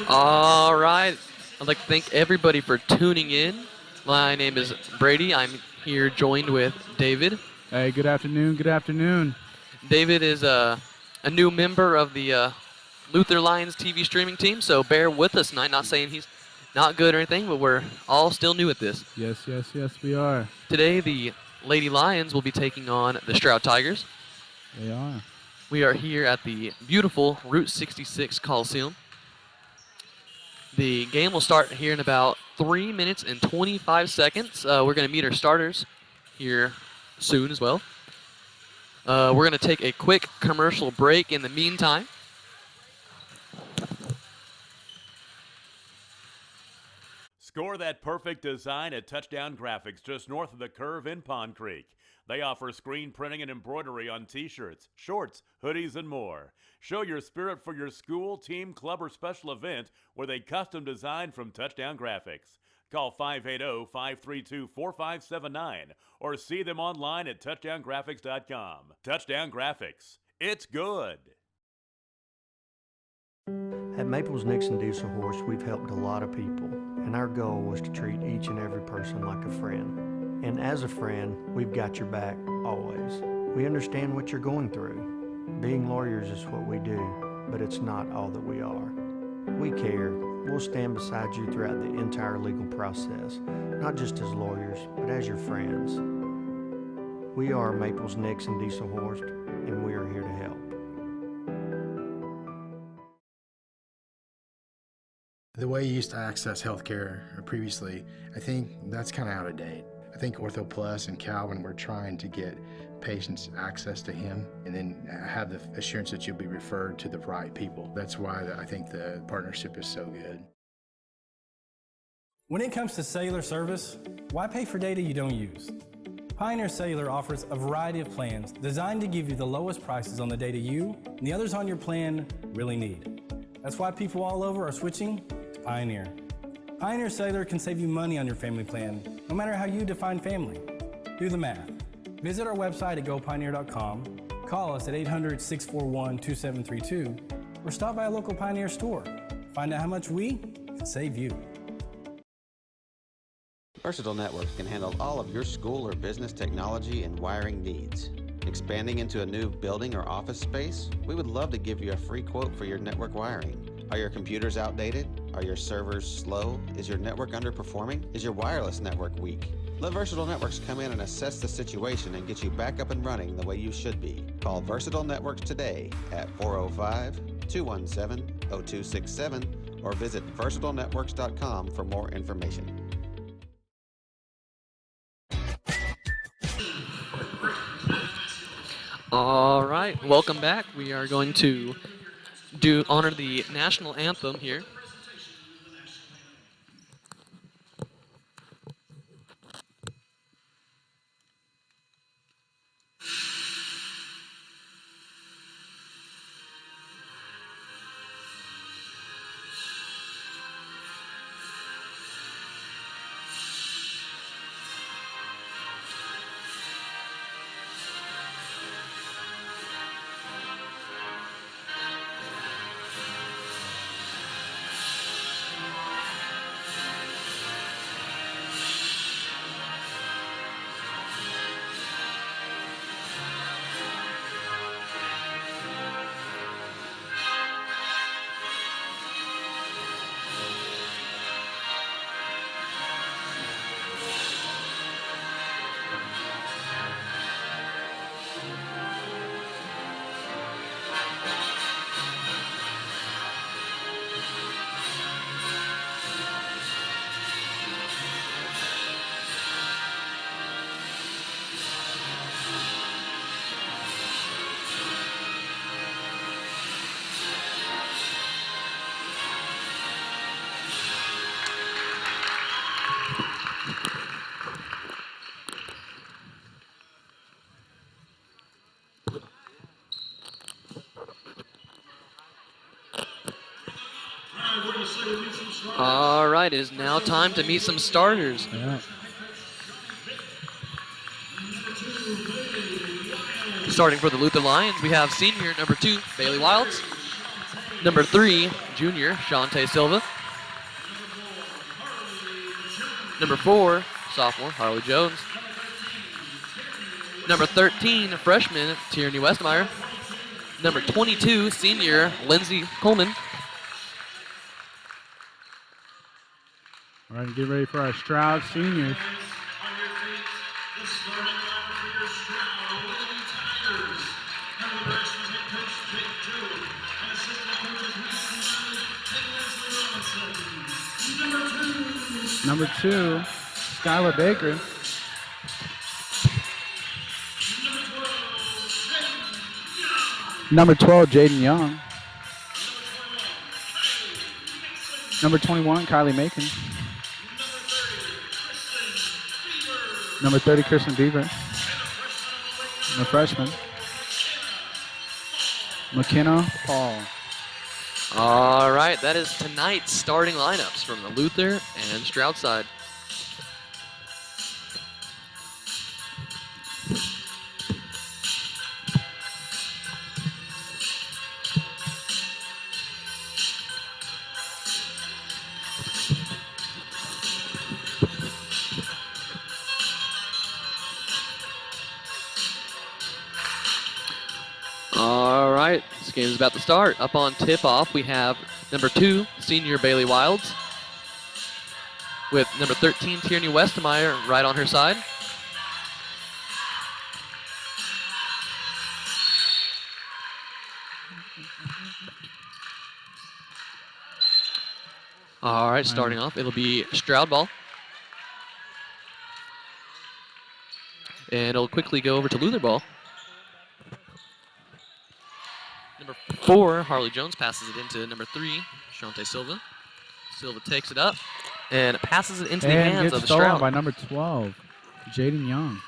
All right. I'd like to thank everybody for tuning in. My name is Brady. I'm here joined with David. Hey, good afternoon. Good afternoon. David is a new member of the Luther Lions TV streaming team, so bear with us tonight. Not saying he's not good or anything, but we're all still new at this. Yes, we are. Today, the Lady Lions will be taking on the Stroud Tigers. They are. We are here at the beautiful Route 66 Coliseum. The game will start here in about 3 minutes and 25 seconds. We're going to meet our starters here soon as well. We're going to take a quick commercial break in the meantime. Score that perfect design at Touchdown Graphics just north of the curve in Pond Creek. They offer screen printing and embroidery on t-shirts, shorts, hoodies, and more. Show your spirit for your school, team, club, or special event with a custom design from Touchdown Graphics. Call 580-532-4579 or see them online at touchdowngraphics.com. Touchdown Graphics. It's good. At Maples Nixon Diesel Horse, we've helped a lot of people, and our goal was to treat each and every person like a friend. And as a friend, we've got your back always. We understand what you're going through. Being lawyers is what we do, but it's not all that we are. We care. We'll stand beside you throughout the entire legal process, not just as lawyers, but as your friends. We are Maples Nixon Diesel Horse, and we are here to help. The way you used to access healthcare previously, I think that's kind of out of date. I think Ortho Plus and Calvin were trying to get patients access to him and then have the assurance that you'll be referred to the right people. That's why I think the partnership is so good. When it comes to cellular service, why pay for data you don't use? Pioneer Cellular offers a variety of plans designed to give you the lowest prices on the data you and the others on your plan really need. That's why people all over are switching to Pioneer. Pioneer Cellular can save you money on your family plan, no matter how you define family. Do the math. Visit our website at gopioneer.com, call us at 800-641-2732, or stop by a local Pioneer store. Find out how much we can save you. Versatile Networks can handle all of your school or business technology and wiring needs. Expanding into a new building or office space? We would love to give you a free quote for your network wiring. Are your computers outdated? Are your servers slow? Is your network underperforming? Is your wireless network weak? Let Versatile Networks come in and assess the situation and get you back up and running the way you should be. Call Versatile Networks today at 405-217-0267 or visit versatilenetworks.com for more information. All right, welcome back. We are going to honor the national anthem here. All right, it is now time to meet some starters. Yeah. Starting for the Luther Lions, we have senior number 2, Bailey Wilds. Number 3, junior Shante Silva. Number 4, sophomore Harley Jones. Number 13, freshman Tierney Westmeyer. Number 22, senior Lindsey Coleman. All right, get ready for our Stroud seniors. Number 2, Skylar Baker. Number 12, Jaden Young. Number 21, Kylie Macon. Number 30, Kristen Beaver. The freshman. McKenna Paul. All right, that is tonight's starting lineups from the Luther and Stroud side. All right, this game is about to start. Up on tip-off, we have number 2, senior Bailey Wilds, with number 13, Tierney Westmeyer, right on her side. All right, starting off, it'll be Stroud ball. And it'll quickly go over to Luther ball. Number 4, Harley Jones passes it into number 3, Shante Silva. Silva takes it up and passes it into the hands of the stolen Stroud. by number 12, Jaden Young.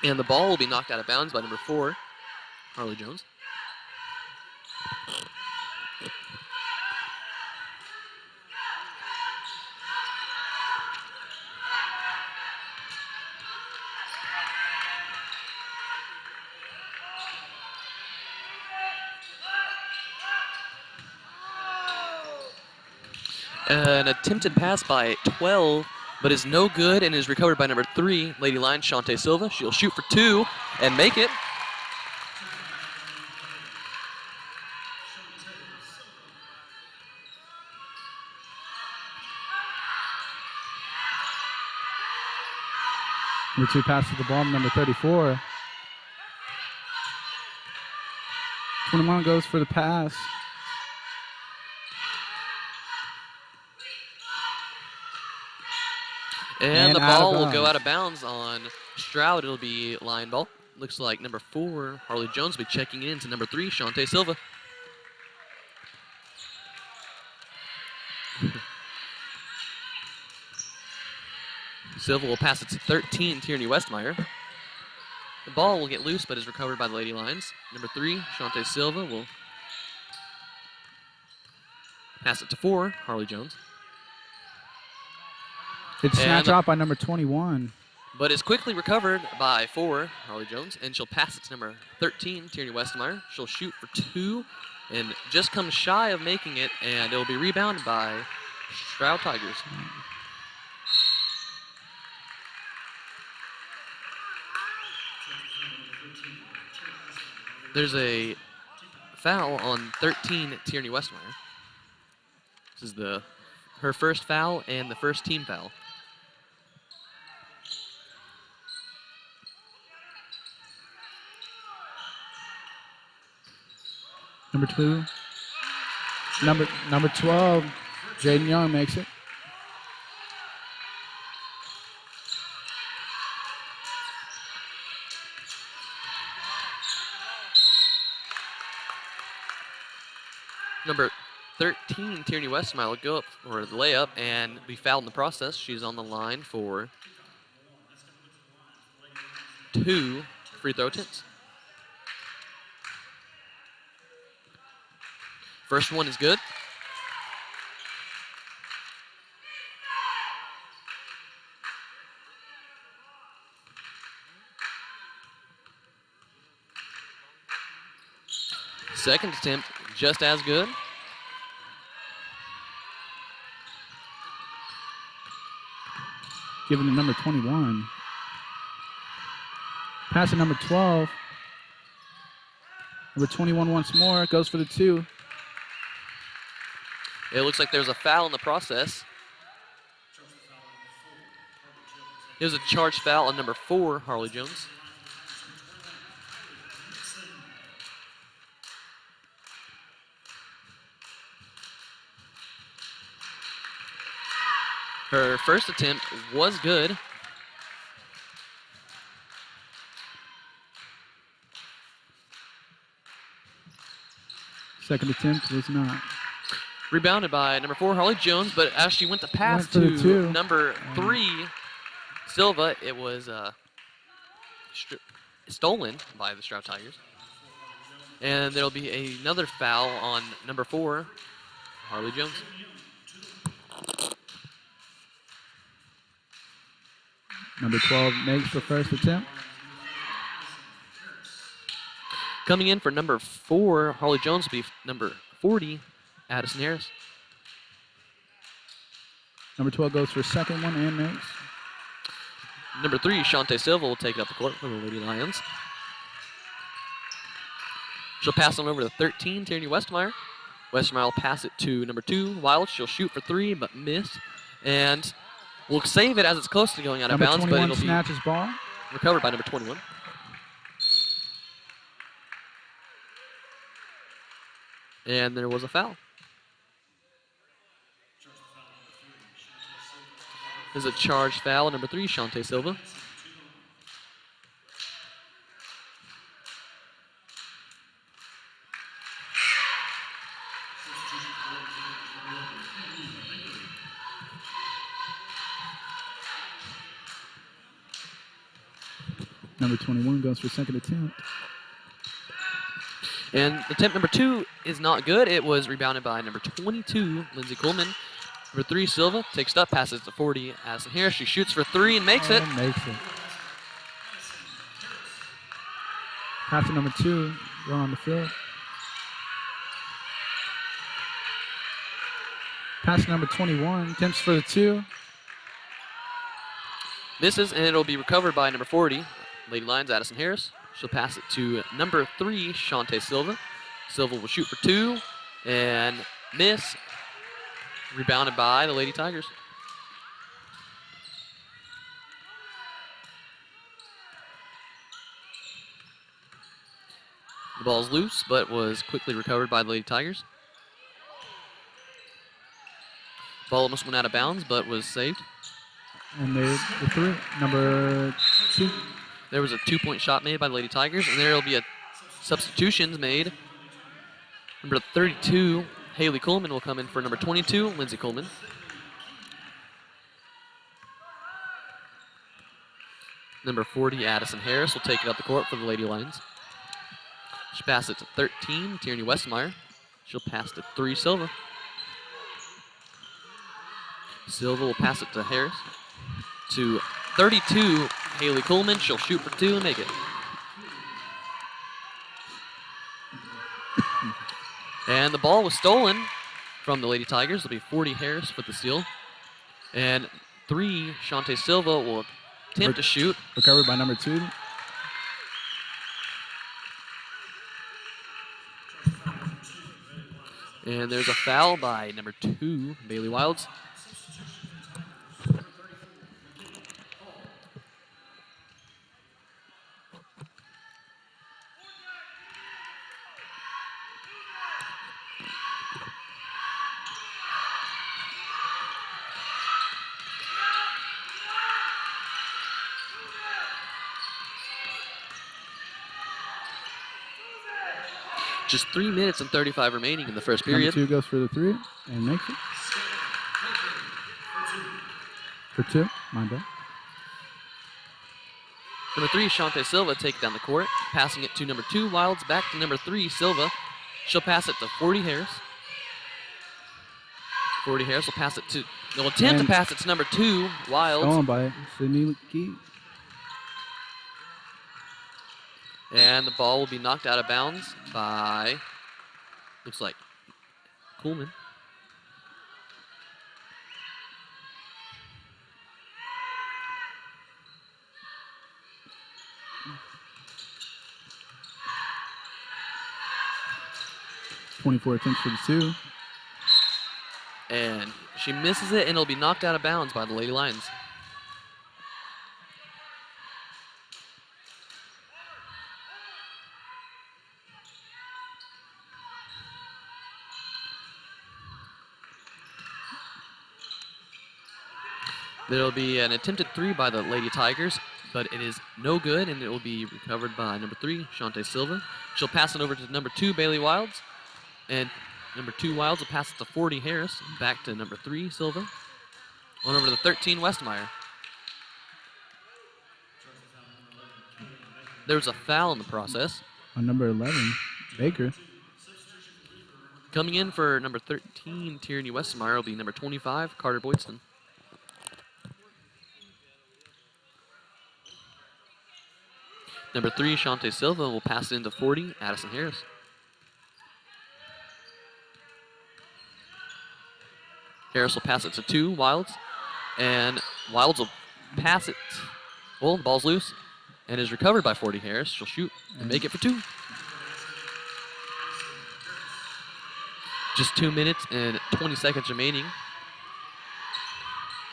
And the ball will be knocked out of bounds by number 4, Harley Jones. An attempted pass by 12, but is no good and is recovered by number 3, Lady Lions, Shante Silva. She'll shoot for 2 and make it. Number 2 passes the ball to number 34. 21 goes for the pass. And the ball will go out of bounds on Stroud. It'll be line ball. Looks like number 4, Harley Jones, will be checking in to number 3, Shante Silva. Silva will pass it to 13, Tierney Westmeyer. The ball will get loose, but is recovered by the Lady Lions. Number 3, Shante Silva, will pass it to 4, Harley Jones. It's snatched out by number 21. But is quickly recovered by 4, Harley Jones, and she'll pass it to number 13, Tierney Westmeyer. She'll shoot for 2 and just comes shy of making it, and it'll be rebounded by Stroud Tigers. There's a foul on 13, Tierney Westmeyer. This is her first foul and the first team foul. Number 2. Number 12, Jaden Young makes it. Number 13, Tierney Westmeyer will go up for the layup and be fouled in the process. She's on the line for 2 free throw attempts. First one is good. Second attempt, just as good. Giving to number 21. Pass to number 12. Number 21 once more. Goes for the 2. It looks like there's a foul in the process. There's a charged foul on number 4, Harley Jones. Her first attempt was good. Second attempt was not. Rebounded by number 4, Harley Jones, but as she went to pass Went for the to 2. number 3, Silva, it was stolen by the Stroud Tigers. And there'll be another foul on number 4, Harley Jones. Number 12 makes the first attempt. Coming in for number 4, Harley Jones will be number 40, Addison Harris. Number 12 goes for a second one and makes. Number 3, Shante Silva will take it up the court for the Lady Lions. She'll pass on over to 13, Tierney Westmeyer. Westmeyer will pass it to number 2, Wild. She'll shoot for 3, but miss. And we'll save it as it's close to going out of bounds, but it'll be snatches ball. recovered by number 21. And there was a foul. There's a charged foul, number 3, Shante Silva. Number 21 goes for second attempt. And attempt number 2 is not good. It was rebounded by number 22, Lindsey Coleman. Number 3, Silva takes it up, passes to 40, Addison Harris. She shoots for 3 and makes it. Makes it. Pass to number 2, go on the field. Pass to number 21, attempts for the 2. Misses, and it'll be recovered by number 40, Lady Lions, Addison Harris. She'll pass it to number 3, Shante Silva. Silva will shoot for 2 and miss. Rebounded by the Lady Tigers. The ball's loose, but was quickly recovered by the Lady Tigers. Ball almost went out of bounds, but was saved. And the 3, number 2. There was a 2-point shot made by the Lady Tigers, and there will be a substitutions made. Number 32, Haley Coleman will come in for number 22, Lindsey Coleman. Number 40, Addison Harris will take it up the court for the Lady Lions. She'll pass it to 13, Tierney Westmeyer. She'll pass to 3, Silva. Silva will pass it to Harris. To 32, Haley Coleman. She'll shoot for 2 and make it. And the ball was stolen from the Lady Tigers. It'll be 40 Harris with the steal. And 3, Shante Silva will attempt to shoot. Recovered by number 2. And there's a foul by number 2, Bailey Wilds. Just 3 minutes and 35 remaining in the first period. Number 2 goes for the 3 and makes it. For 2, my bad. Number 3, Shante Silva, take it down the court, passing it to number 2, Wilds, back to number 3, Silva. She'll pass it to 40 Harris. 40 Harris will pass it to, they'll attempt to pass it to number 2, Wilds. Stolen by Sydney Key. And the ball will be knocked out of bounds by Looks like Coolman. .24 attempts for the two. And she misses it, and it'll be knocked out of bounds by the Lady Lions. There'll be an attempted three by the Lady Tigers, but it is no good, and it will be recovered by number 3, Shante Silva. She'll pass it over to number 2, Bailey Wilds, and number 2, Wilds will pass it to 40, Harris, back to number 3, Silva. On over to the 13, Westmeyer. There's a foul in the process. On number 11, Baker. Coming in for number 13, Tierney Westmeyer, will be number 25, Carter Boydston. Number 3, Shante Silva will pass it into 40, Addison Harris. Harris will pass it to 2, Wilds. And Wilds will pass it. Well, the ball's loose and is recovered by 40, Harris. She'll shoot and make it for 2. Just 2 minutes and 20 seconds remaining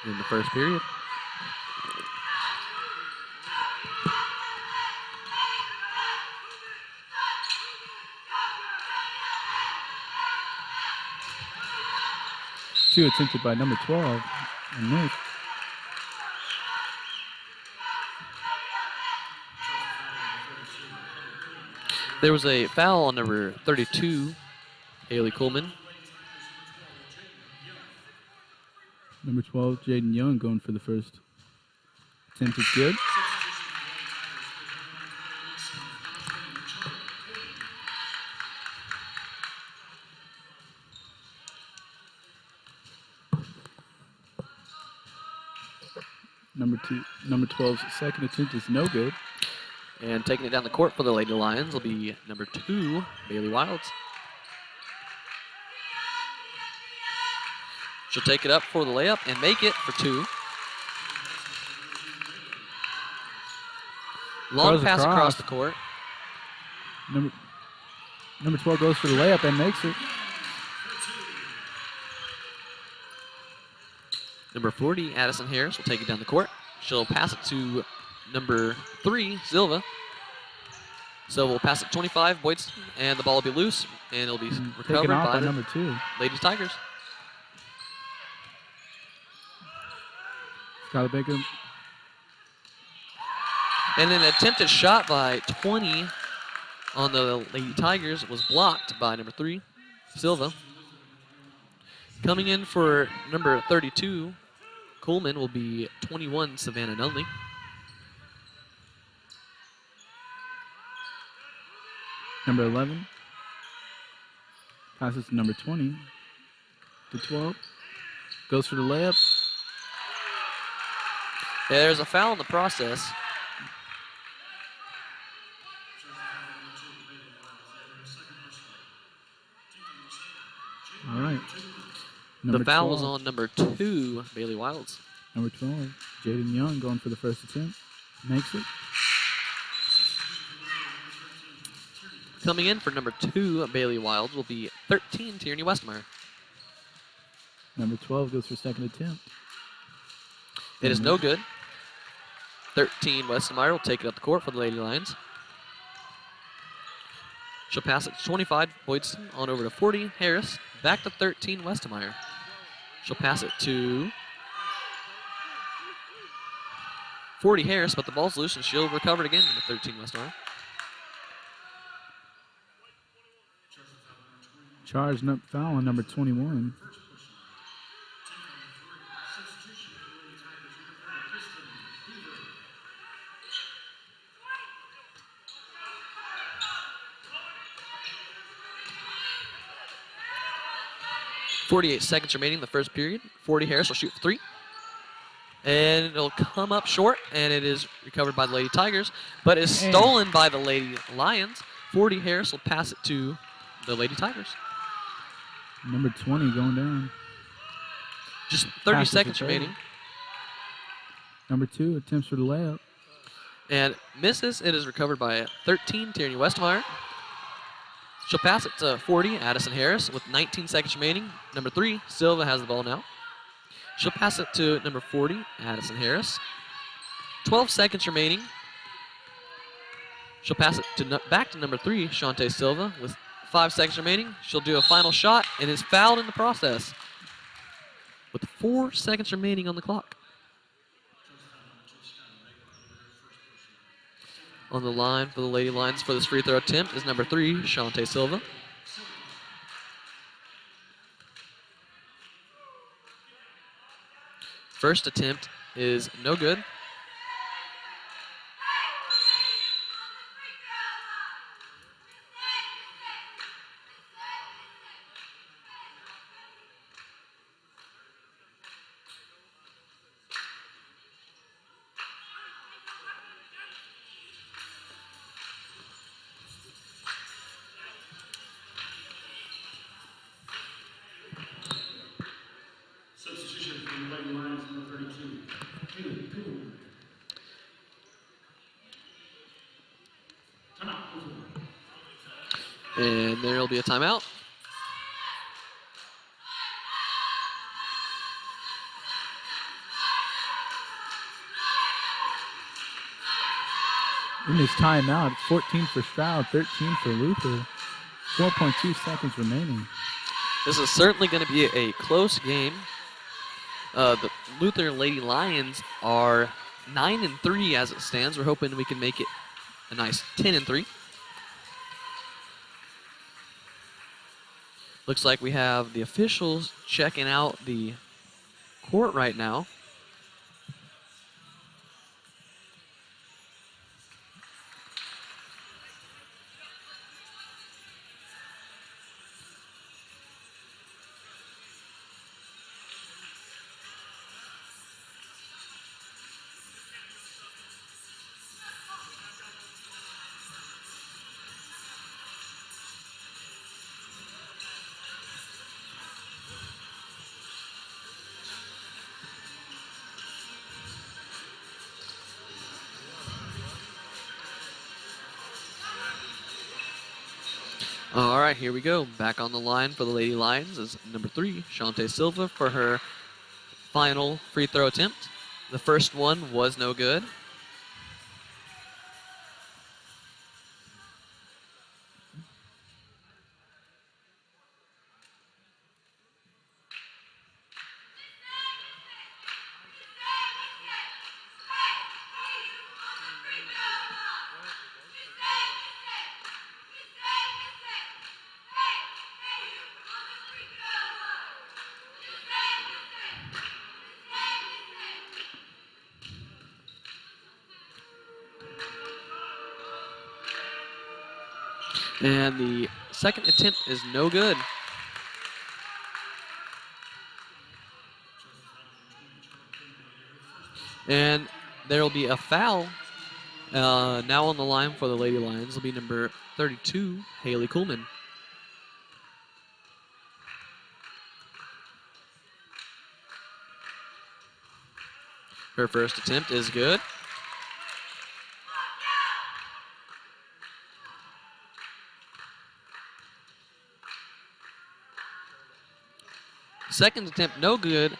in the first period. Two attempted by number 12, and missed. There was a foul on number 32, Haley Coleman. Number 12, Jaden Young going for the first. Attempt is good. Number 12's second attempt is no good. And taking it down the court for the Lady Lions will be number 2, Bailey Wilds. She'll take it up for the layup and make it for 2. Long pass across the court. Number 12 goes for the layup and makes it. Number 40, Addison Harris, will take it down the court. She'll pass it to number 3, Silva. So we'll pass it 25, Boydston, and the ball will be loose, and it'll be recovered by the number 2. Lady Tigers. Skylar Baker. And an attempted shot by 20 on the Lady Tigers was blocked by number 3, Silva. Coming in for number 32, Coleman, will be 21, Savannah Nunley. Number 11 passes to number 20 to 12. Goes for the layup. Yeah, there's a foul in the process. All right. The foul 12. was on number 2, Bailey Wilds. Number 12, Jaden Young going for the first attempt. Makes it. Coming in for number 2, Bailey Wilds, will be 13, Tierney Westmeyer. Number 12 goes for second attempt. It is no good. 13, Westmeyer will take it up the court for the Lady Lions. She'll pass it to 25, Boydston, on over to 40, Harris. Back to 13, Westmeyer. She'll pass it to 40, Harris, but the ball's loose, and she'll recover it again to 13, Westmeyer. Charge foul on number 21. .48 seconds remaining in the first period. 40, Harris will shoot for 3. And it'll come up short, and it is recovered by the Lady Tigers, but is stolen by the Lady Lions. 40, Harris will pass it to the Lady Tigers. Number 20 going down. Just 30 Passes seconds for 30. remaining. Number 2 attempts for the layup. And misses. It is recovered by 13, Tierney Westmeyer. She'll pass it to 40, Addison Harris, with 19 seconds remaining. Number 3, Silva has the ball now. She'll pass it to number 40, Addison Harris. 12 seconds remaining. She'll pass it to back to number 3, Shante Silva, with 5 seconds remaining. She'll do a final shot and is fouled in the process with 4 seconds remaining on the clock. On the line for the Lady Lions for this free throw attempt is number 3, Shante Silva. First attempt is no good. And there will be a timeout. In this timeout, it's 14 for Stroud, 13 for Luther. 4.2 seconds remaining. This is certainly going to be a close game. The Luther Lady Lions are 9-3 as it stands. We're hoping we can make it a nice 10-3. Looks like we have the officials checking out the court right now. All right, here we go. Back on the line for the Lady Lions is number 3, Shante Silva, for her final free throw attempt. The first one was no good. And the second attempt is no good. And there will be a foul. Now on the line for the Lady Lions will be number 32, Haley Kuhlman. Her first attempt is good. Second attempt, no good.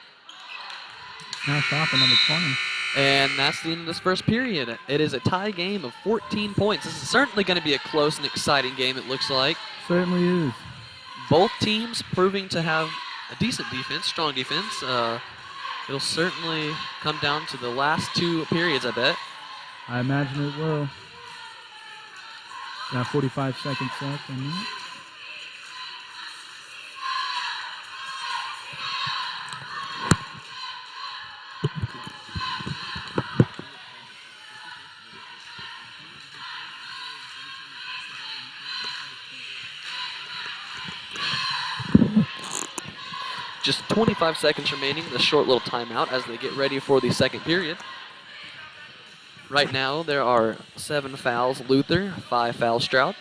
Now stop at number 20. And that's the end of this first period. It is a tie game of 14 points. This is certainly going to be a close and exciting game, it looks like. Certainly is. Both teams proving to have a decent defense, strong defense. It'll certainly come down to the last 2 periods, I bet. I imagine it will. Got 45 seconds left on that. Just 25 seconds remaining, the short little timeout as they get ready for the second period. Right now, there are 7 fouls Luther, 5 fouls Stroud.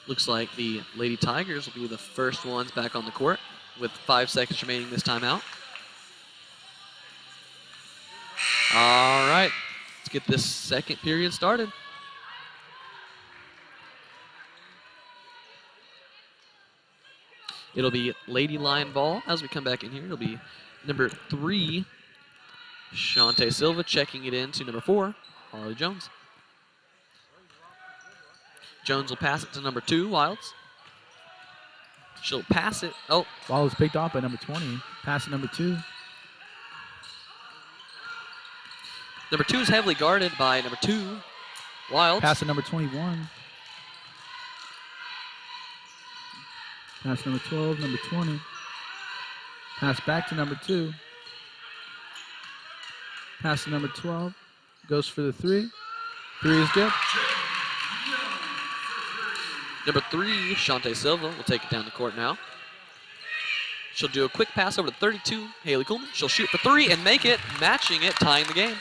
Looks like the Lady Tigers will be the first ones back on the court with 5 seconds remaining this timeout. All right, let's get this second period started. It'll be Lady Lion ball as we come back in here. It'll be number 3, Shante Silva, checking it in to number 4, Harley Jones. Jones will pass it to number 2, Wilds. She'll pass it. Oh, Ball is picked off by number 20. Pass to number 2. number 2 is heavily guarded by number 2, Wilds. Pass to number 21. Pass number 12, number 20. Pass back to number 2. Pass to number 12. Goes for the 3. 3 is good. Number 3, Shante Silva, will take it down the court now. She'll do a quick pass over to 32, Haley Coleman. She'll shoot for 3 and make it, matching it, tying the game.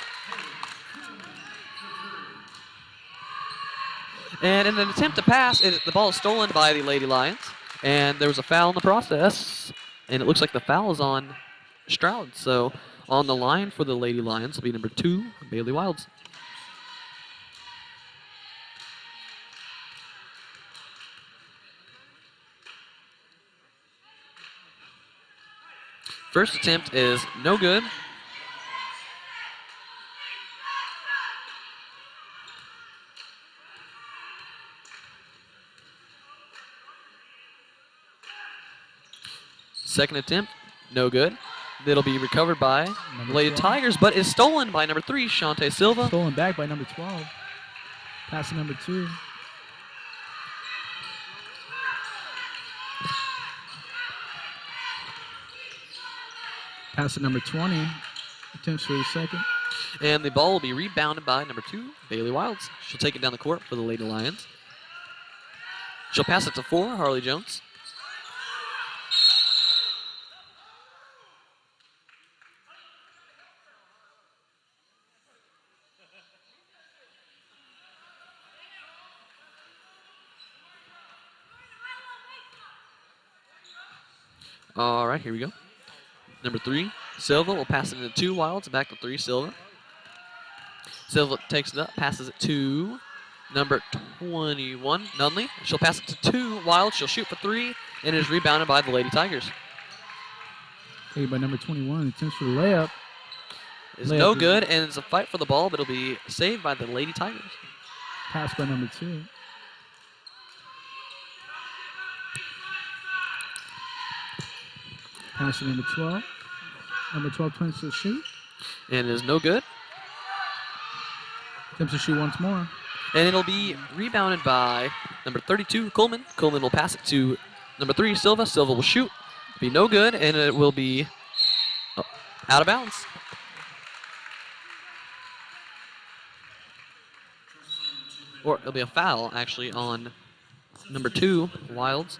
And in an attempt to pass, the ball is stolen by the Lady Lions. And there was a foul in the process. And it looks like the foul is on Stroud. So on the line for the Lady Lions will be number 2, Bailey Wilds. First attempt is no good. Second attempt, no good. It'll be recovered by Number Lady 12. Tigers, but is stolen by number 3, Shante Silva. Stolen back by number 12. Pass to number 2. Pass to number 20. Attempts for the second. And the ball will be rebounded by number 2, Bailey Wilds. She'll take it down the court for the Lady Lions. She'll pass it to 4, Harley Jones. All right, here we go. Number 3, Silva will pass it into 2, Wilds, back to 3, Silva. Silva takes it up, passes it to number 21, Nunley. She'll pass it to 2, Wilds. She'll shoot for 3, and it is rebounded by the Lady Tigers. Taken by number 21. Attempts for the layup. It's Layup no is- good, and it's a fight for the ball, but it'll be saved by the Lady Tigers. Pass by number 2. Pass to number 12. Number 12 attempts to shoot. And it is no good. Attempts to shoot once more. And it'll be rebounded by number 32, Coleman. Coleman will pass it to number 3, Silva. Silva will shoot. Be no good, and it will be out of bounds. Or it'll be a foul, actually, on number 2, Wilds.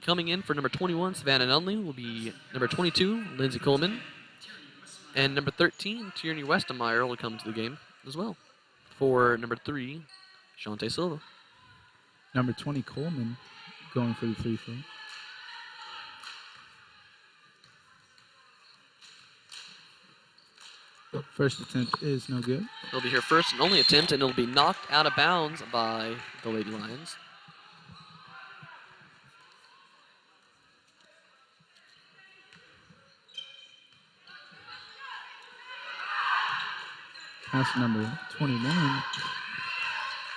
Coming in for number 21, Savannah Nunley, will be number 22, Lindsey Coleman. And number 13, Tierney Westenmeyer, will come to the game as well. For number 3, Shante Silva. Number 20, Coleman, going for the 3-foot. First attempt is no good. It'll be her first and only attempt, and it'll be knocked out of bounds by the Lady Lions. Pass to number 21.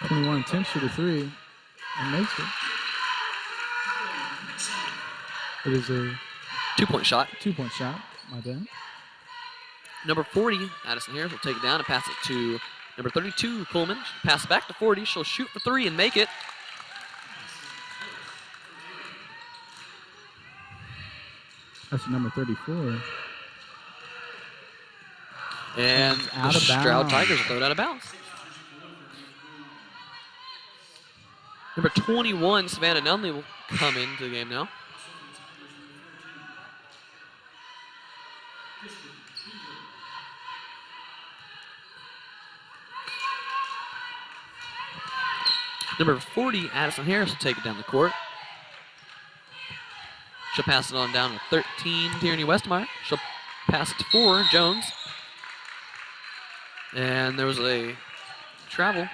21 attempts for the 3 and makes it. It is a 2-point shot. 2-point shot. My bad. Number 40, Addison Harris, will take it down and pass it to number 32, Coleman. She'll pass it back to 40. She'll shoot for 3 and make it. That's number 34. And Out the of Stroud bounds. Tigers will throw it out of bounds. Number 21, Savannah Nunley, will come into the game now. Number 40, Addison Harris will take it down the court. She'll pass it on down to 13, Tierney Westmeyer. She'll pass it to 4, Jones. And there was a travel.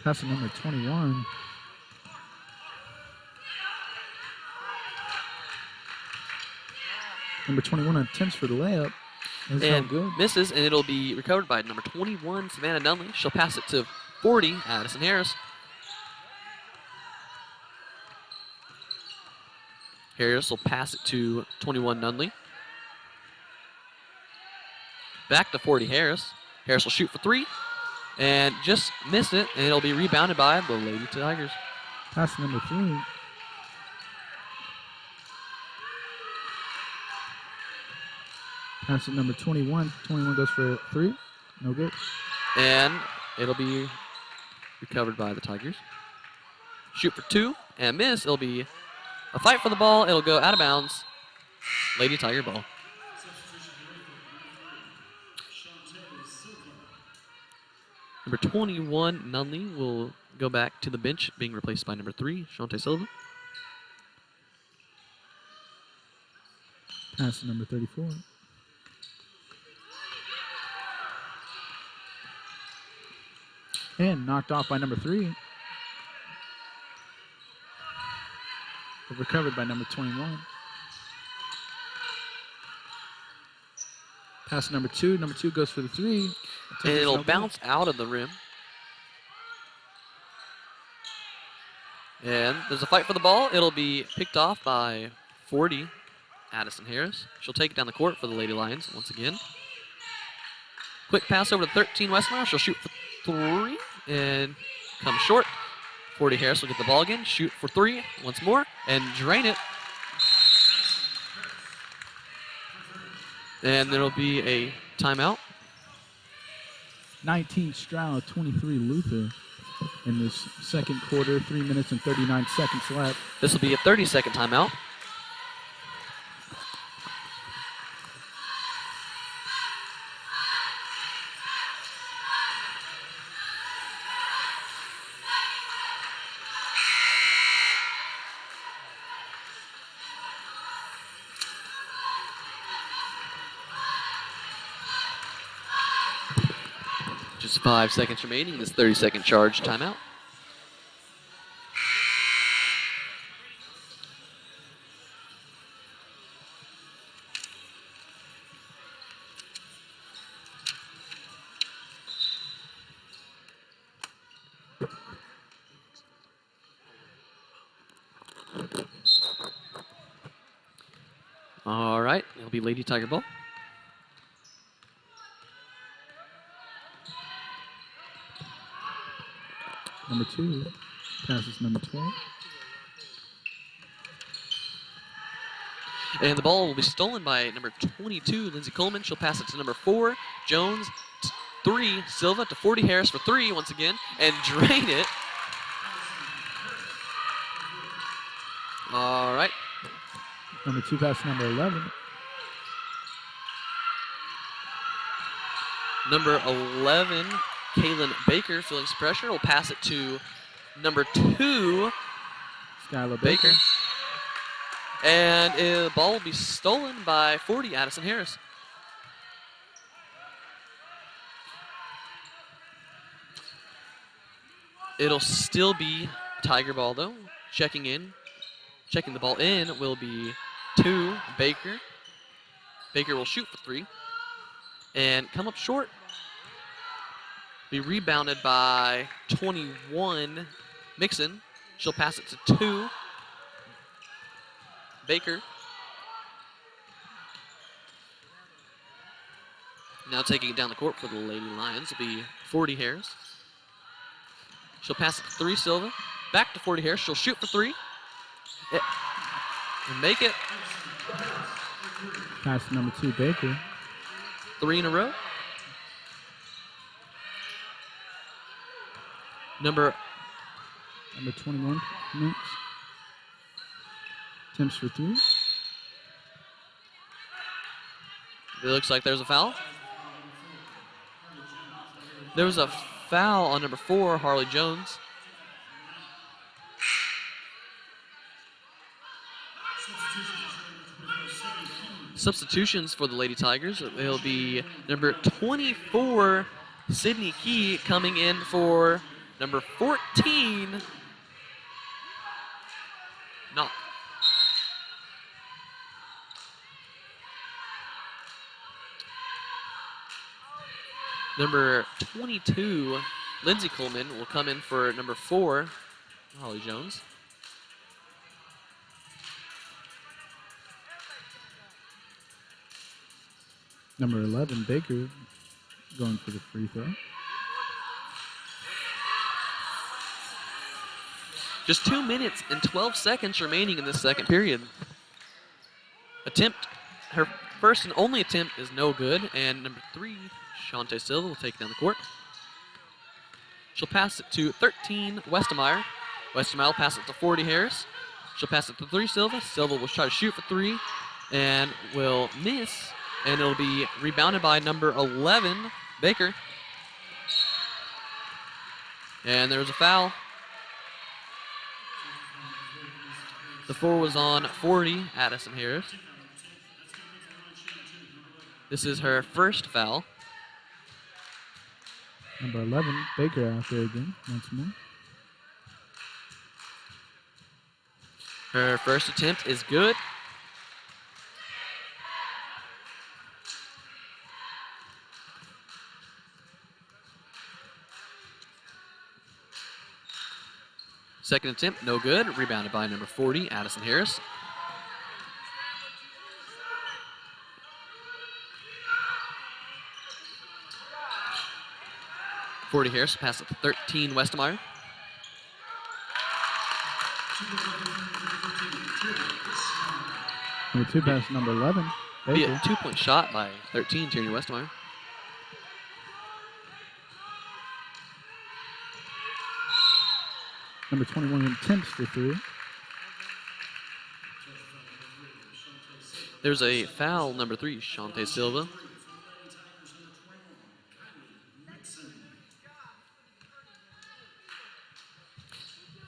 Pass to number 21. Number 21 attempts for the layup. That's And no good. misses, and it'll be recovered by number 21, Savannah Dunley. She'll pass it to 40, Addison Harris. Harris will pass it to 21, Dunley. Back to 40, Harris. Harris will shoot for 3, and just missed it, and it'll be rebounded by the Lady Tigers. Pass to number 3. Pass to number 21. 21 goes for 3. No good. And it'll be recovered by the Tigers. Shoot for 2 and miss. It'll be a fight for the ball. It'll go out of bounds. Lady Tiger ball. Number 21, Nunley, will go back to the bench, being replaced by number 3, Shante Silva. Pass to number 34. And knocked off by number 3. But recovered by number 21. Pass to number 2. Number 2 goes for the 3. And it'll bounce out of the rim. And there's a fight for the ball. It'll be picked off by 40, Addison Harris. She'll take it down the court for the Lady Lions once again. Quick pass over to 13, Westmeyer. She'll shoot for 3 and come short. 40 Harris will get the ball again, shoot for 3 once more, and drain it. And there'll be a timeout. 19 Stroud, 23 Luther in this second quarter. 3 minutes and 39 seconds left. This will be a 30-second timeout. Just 5 seconds remaining in this 30-second charge timeout. All right, it'll be Lady Tiger ball. Number 2 passes number 12. And the ball will be stolen by number 22, Lindsey Coleman. She'll pass it to number 4, Jones. 3, Silva to 40 Harris for 3 once again, and drain it. All right. Number 2 passes number 11. Number 11, Kaylin Baker, feeling some pressure, will pass it to number 2, Skylar Baker. And the ball will be stolen by 40, Addison Harris. It'll still be Tiger ball, though. Checking the ball in will be 2, Baker. Baker will shoot for 3 and come up short. Be rebounded by 21, Mixon. She'll pass it to 2, Baker. Now taking it down the court for the Lady Lions will be 40 Harris. She'll pass it to 3, Silva. Back to 40 Harris. She'll shoot for 3. And make it. Pass to number 2, Baker. 3 in a row. Number 21 minutes. Attempts for 3. It looks like there's a foul. There was a foul on number 4, Harley Jones. Substitutions for the Lady Tigers. It'll be number 24, Sydney Key, coming in for number 14, Knock. Number 22, Lindsey Coleman, will come in for number 4, Holly Jones. Number 11, Baker, going for the free throw. Just 2 minutes and 12 seconds remaining in this second period. Her first and only attempt is no good, and number 3, Shantae Silva, will take it down the court. She'll pass it to 13, Westemeyer. Westemeyer will pass it to 40, Harris. She'll pass it to 3, Silva. Silva will try to shoot for 3 and will miss, and it'll be rebounded by number 11, Baker. And there's a foul. The 4 was on 40, Addison Harris. This is her first foul. Number 11, Baker out there again, once more. Her first attempt is good. Second attempt, no good. Rebounded by number 40, Addison Harris. Harris pass it to 13, Westemeyer. Number 2 pass number 11, Be Baker. a 2-point shot by 13, Tierney Westemeyer. Number 21 attempts for 3. There's a foul, number 3, Shantae Silva.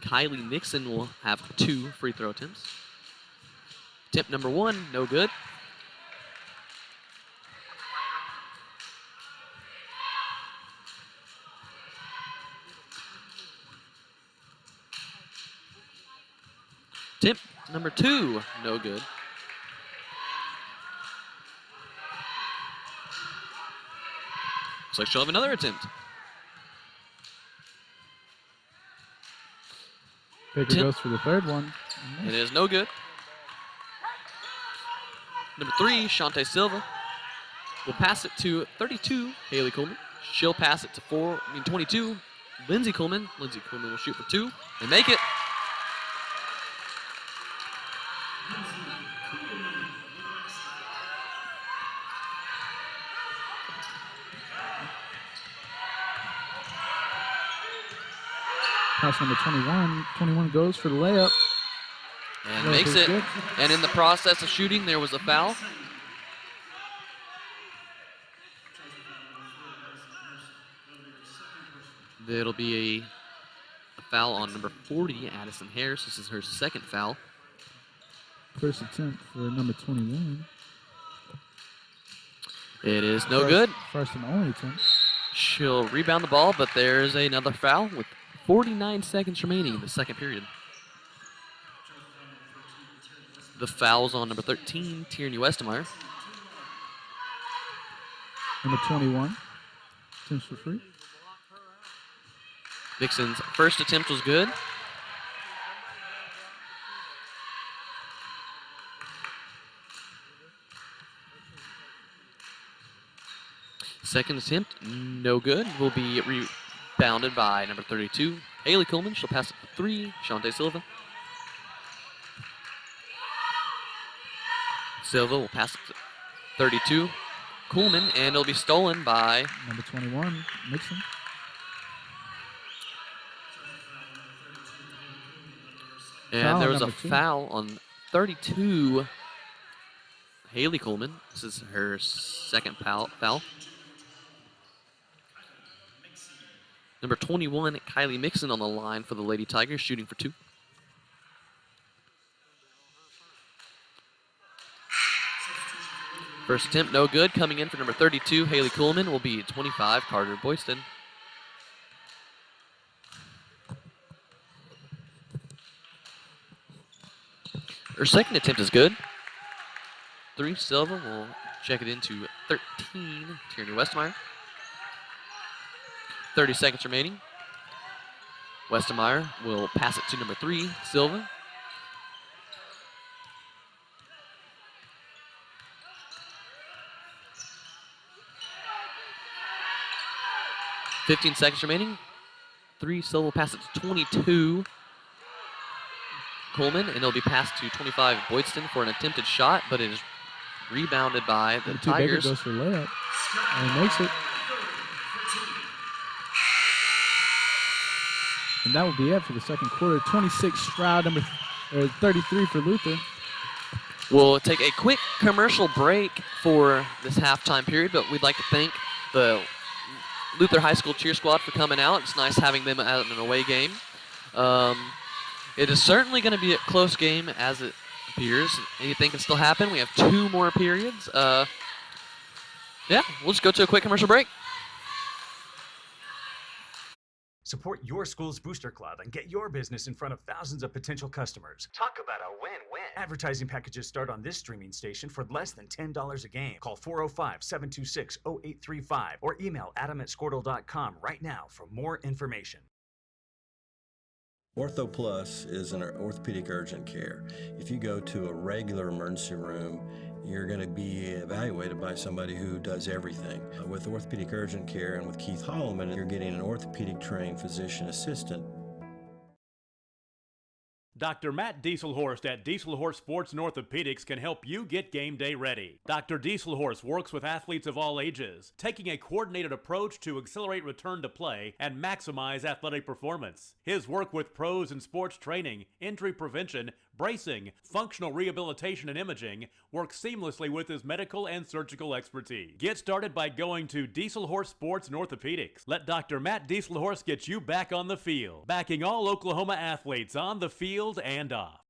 Kylie Nixon will have 2 free throw attempts. Attempt number 1, no good. Attempt number 2, no good. Looks like she'll have another attempt. Baker goes for the third one. It is no good. Number 3, Shantae Silva, will pass it to 32, Haley Coleman. She'll pass it to 22, Lindsey Coleman. Lindsey Coleman will shoot for 2 and make it. Pass number 21. 21 goes for the layup. And Layup makes is it. good. And in the process of shooting, there was a foul. It'll be a foul on number 40, Addison Harris. This is her second foul. First attempt for number 21. It is no good. First and only attempt. She'll rebound the ball, but there's another foul with 49 seconds remaining in the second period. The foul's on number 13, Tierney Westemeyer. Number 21. Attempts for free. Vixen's first attempt was good. Second attempt, no good. Will be rebounded by number 32, Haley Coleman. She'll pass it to 3, Shantae Silva. Silva will pass it to 32, Coleman, and it'll be stolen by number 21, Nixon. And Foul there was a number 2. foul on 32, Haley Coleman. This is her second foul. Number 21, Kylie Mixon on the line for the Lady Tigers, shooting for 2. First attempt, no good. Coming in for number 32, Haley Coleman, will be 25, Carter Boyston. Her second attempt is good. 3, Silva will check it into 13, Tierney Westmeyer. 30 seconds remaining. Westmeyer will pass it to number 3, Silva. $15 seconds remaining. 3, Silva will pass it to 22, Coleman, and it'll be passed to 25, Boydston for an attempted shot, but it is rebounded by the Tigers. Baker goes for layup and makes it. And that will be it for the second quarter. 26 Stroud, 33 for Luther. We'll take a quick commercial break for this halftime period, but we'd like to thank the Luther High School cheer squad for coming out. It's nice having them at an away game. It is certainly going to be a close game as it appears. Anything can still happen. We have 2 more periods. Yeah, we'll just go to a quick commercial break. Support your school's booster club and get your business in front of thousands of potential customers. Talk about a win-win. Advertising packages start on this streaming station for less than $10 a game. Call 405-726-0835 or email adam@squirtle.com right now for more information. Ortho Plus is an orthopedic urgent care. If you go to a regular emergency room, you're going to be evaluated by somebody who does everything. With orthopedic urgent care and with Keith Holloman, you're getting an orthopedic trained physician assistant. Dr. Matt Dieselhorst at Dieselhorst Sports and Orthopedics can help you get game day ready. Dr. Dieselhorst works with athletes of all ages, taking a coordinated approach to accelerate return to play and maximize athletic performance. His work with pros in sports training, injury prevention, bracing, functional rehabilitation, and imaging works seamlessly with his medical and surgical expertise. Get started by going to Dieselhorst Sports and Orthopedics. Let Dr. Matt Dieselhorst get you back on the field, backing all Oklahoma athletes on the field and off.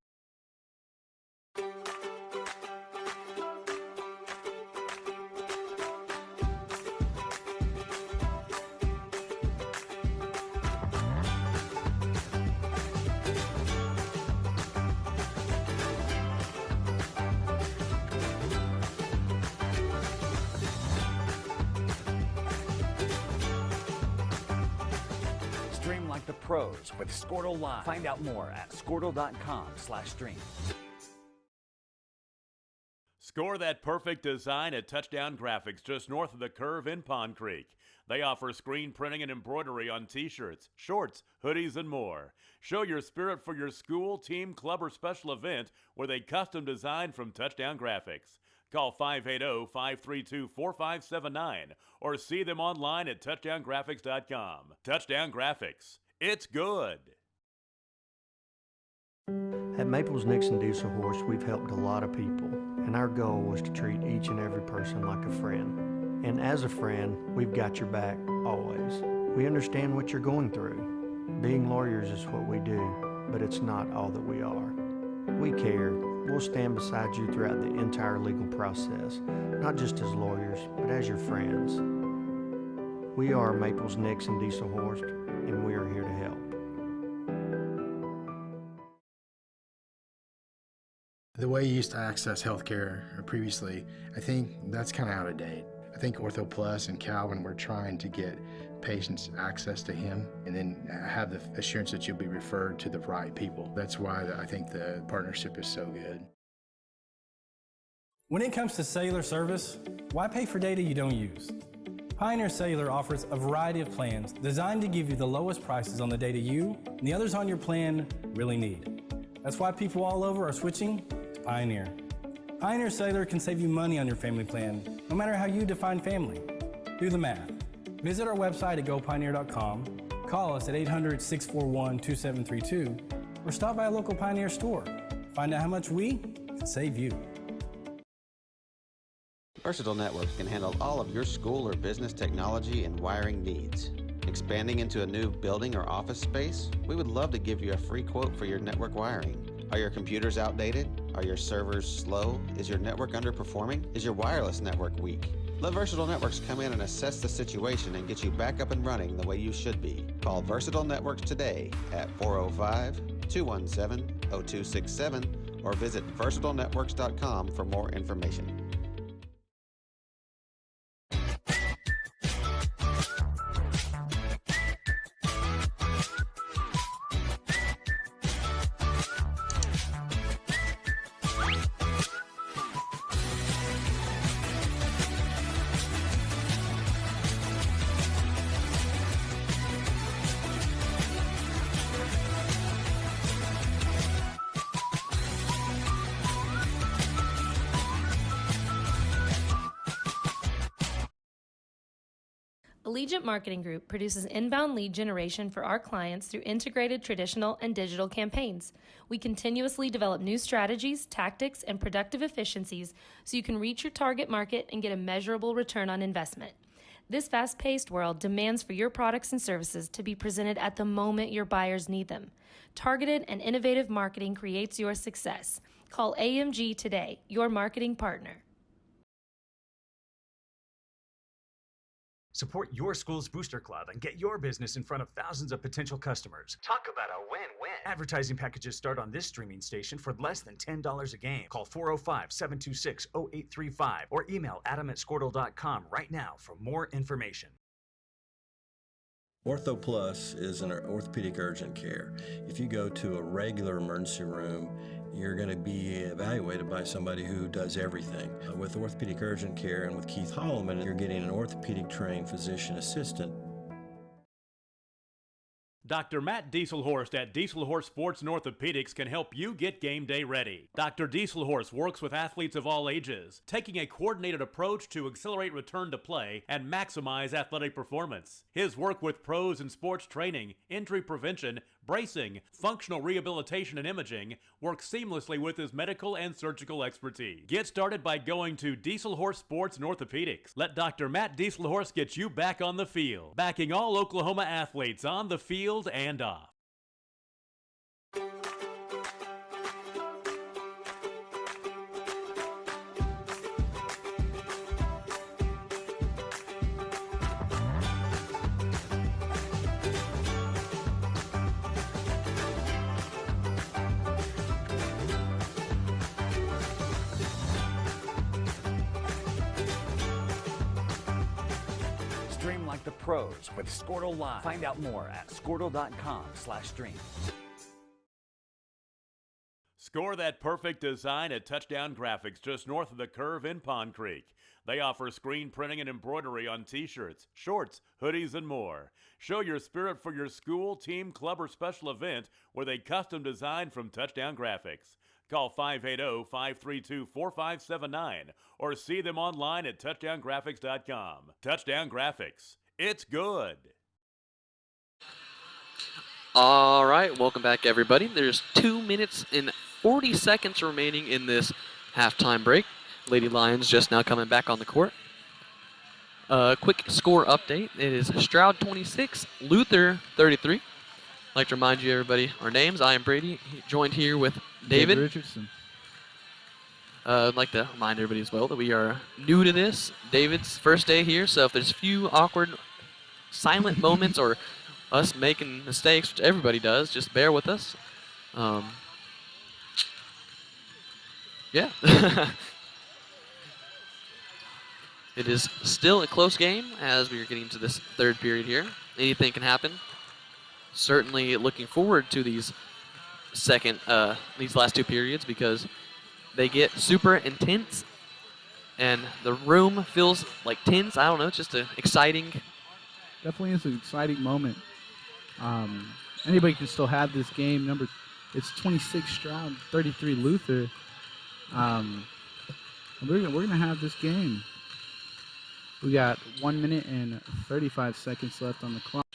Stream like the pros with Squirtle Live. Find out more at squirtle.com/stream. Score that perfect design at Touchdown Graphics just north of the curve in Pond Creek. They offer screen printing and embroidery on t-shirts, shorts, hoodies, and more. Show your spirit for your school, team, club, or special event with a custom design from Touchdown Graphics. Call 580-532-4579 or see them online at touchdowngraphics.com. Touchdown Graphics. It's good. At Maples Nixon Diesel Horse, we've helped a lot of people, and our goal was to treat each and every person like a friend. And as a friend, we've got your back always. We understand what you're going through. Being lawyers is what we do, but it's not all that we are. We care. We'll stand beside you throughout the entire legal process, not just as lawyers, but as your friends. We are Maples Nixon Diesel Horse, and we are here to help. The way you used to access healthcare previously, I think that's kind of out of date. I think Ortho Plus and Calvin were trying to get patients access to him and then have the assurance that you'll be referred to the right people. That's why I think the partnership is so good. When it comes to cellular service, why pay for data you don't use? Pioneer Cellular offers a variety of plans designed to give you the lowest prices on the data you and the others on your plan really need. That's why people all over are switching to Pioneer. Pioneer Cellular can save you money on your family plan, no matter how you define family. Do the math. Visit our website at gopioneer.com, call us at 800-641-2732, or stop by a local Pioneer store. Find out how much we can save you. Versatile Networks can handle all of your school or business technology and wiring needs. Expanding into a new building or office space? We would love to give you a free quote for your network wiring. Are your computers outdated? Are your servers slow? Is your network underperforming? Is your wireless network weak? Let Versatile Networks come in and assess the situation and get you back up and running the way you should be. Call Versatile Networks today at 405-217-0267 or visit versatilenetworks.com for more information. Allegiant Marketing Group produces inbound lead generation for our clients through integrated traditional and digital campaigns. We continuously develop new strategies, tactics, and productive efficiencies so you can reach your target market and get a measurable return on investment. This fast-paced world demands for your products and services to be presented at the moment your buyers need them. Targeted and innovative marketing creates your success. Call AMG today, your marketing partner. Support your school's booster club and get your business in front of thousands of potential customers. Talk about a win-win. Advertising packages start on this streaming station for less than $10 a game. Call 405-726-0835 or email adam@squirtle.com right now for more information. Ortho Plus is an orthopedic urgent care. If you go to a regular emergency room, you're going to be evaluated by somebody who does everything. With orthopedic urgent care and with Keith Holloman, you're getting an orthopedic trained physician assistant. Dr. Matt Dieselhorst at Dieselhorst Sports and Orthopedics can help you get game day ready. Dr. Dieselhorst works with athletes of all ages, taking a coordinated approach to accelerate return to play and maximize athletic performance. His work with pros in sports training, injury prevention, bracing, functional rehabilitation, and imaging works seamlessly with his medical and surgical expertise. Get started by going to Dieselhorst Sports and Orthopedics. Let Dr. Matt Dieselhorst get you back on the field, backing all Oklahoma athletes on the field and off. Stream like the pros with Squirtle Live. Find out more at squirtle.com/stream. Score that perfect design at Touchdown Graphics just north of the curve in Pond Creek. They offer screen printing and embroidery on t-shirts, shorts, hoodies, and more. Show your spirit for your school, team, club, or special event with a custom design from Touchdown Graphics. Call 580-532-4579 or see them online at touchdowngraphics.com. Touchdown Graphics. It's good. All right, welcome back, everybody. There's 2 minutes and 40 seconds remaining in this halftime break. Lady Lions just now coming back on the court. Quick score update. It is Stroud 26, Luther 33. I'd like to remind you, everybody, our names. I am Brady, joined here with David Richardson. I'd like to remind everybody as well that we are new to this. David's first day here, so if there's a few awkward, silent moments or us making mistakes, which everybody does, just bear with us. Yeah. It is still a close game as we are getting to this third period here. Anything can happen. Certainly looking forward to these last two periods because they get super intense and the room feels like tense. I don't know, it's just an exciting. Definitely is an exciting moment. Anybody can still have this game. It's 26 Stroud, 33 Luther. We're gonna have this game. We got 1 minute and 35 seconds left on the clock.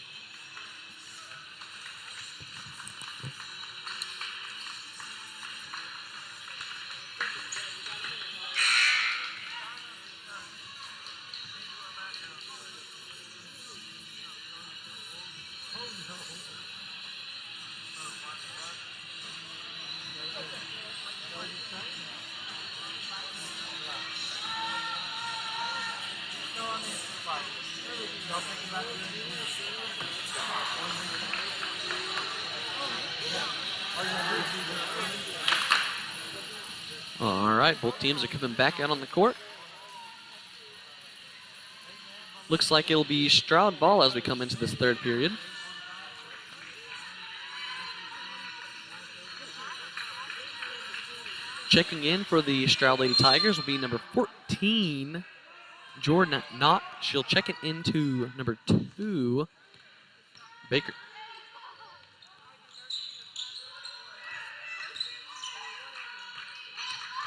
All right, both teams are coming back out on the court. Looks like it'll be Stroud ball as we come into this third period. Checking in for the Stroud Lady Tigers will be number 14, Jordan Knott. She'll check it into number 2, Baker.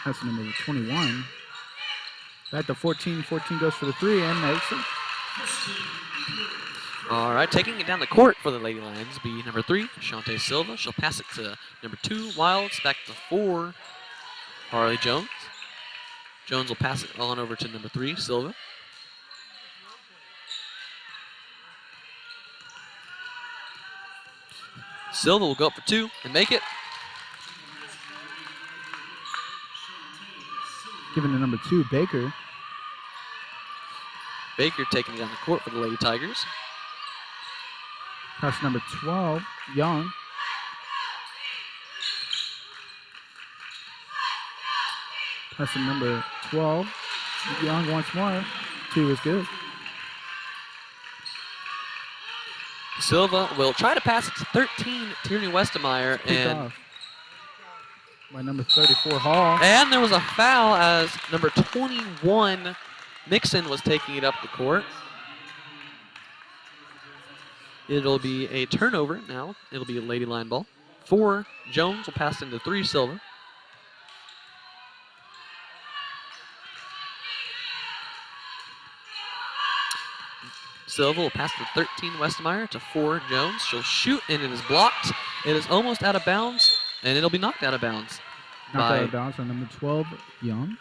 That's number 21. Back to 14. 14 goes for the 3 and makes it. All right, taking it down the court for the Lady Lions be number 3, Shante Silva. She'll pass it to number 2, Wilds. Back to 4, Harley Jones. Jones will pass it on over to number 3, Silva. Silva will go up for 2 and make it. Given to number 2, Baker. Baker taking it down the court for the Lady Tigers. Pass number 12, Young. Pass to number 12, Young once more. 2 is good. Silva will try to pass it to 13, Tierney Westemeyer, and off by number 34, Hall. And there was a foul as number 21, Mixon, was taking it up the court. It'll be a turnover now. It'll be a Lady Line ball. 4, Jones will pass into 3, Silva. Silva will pass to 13, Westemeyer, to 4, Jones. She'll shoot, and it is blocked. It is almost out of bounds, and it'll be knocked out of bounds. Knocked out of bounds by number 12, Young.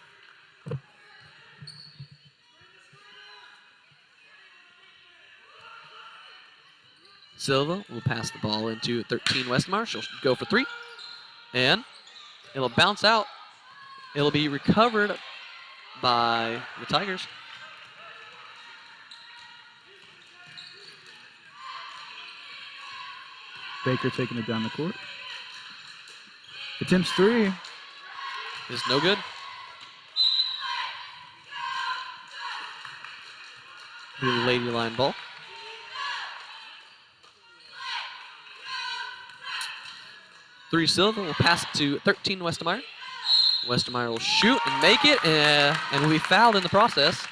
Silva will pass the ball into 13, Westemeyer. She'll go for 3, and it'll bounce out. It'll be recovered by the Tigers. Baker taking it down the court. Attempts 3. Is no good. The Lady Line ball. Three, Silva will pass it to 13, Westemeyer. Westemeyer will shoot and make it, and will be fouled in the process.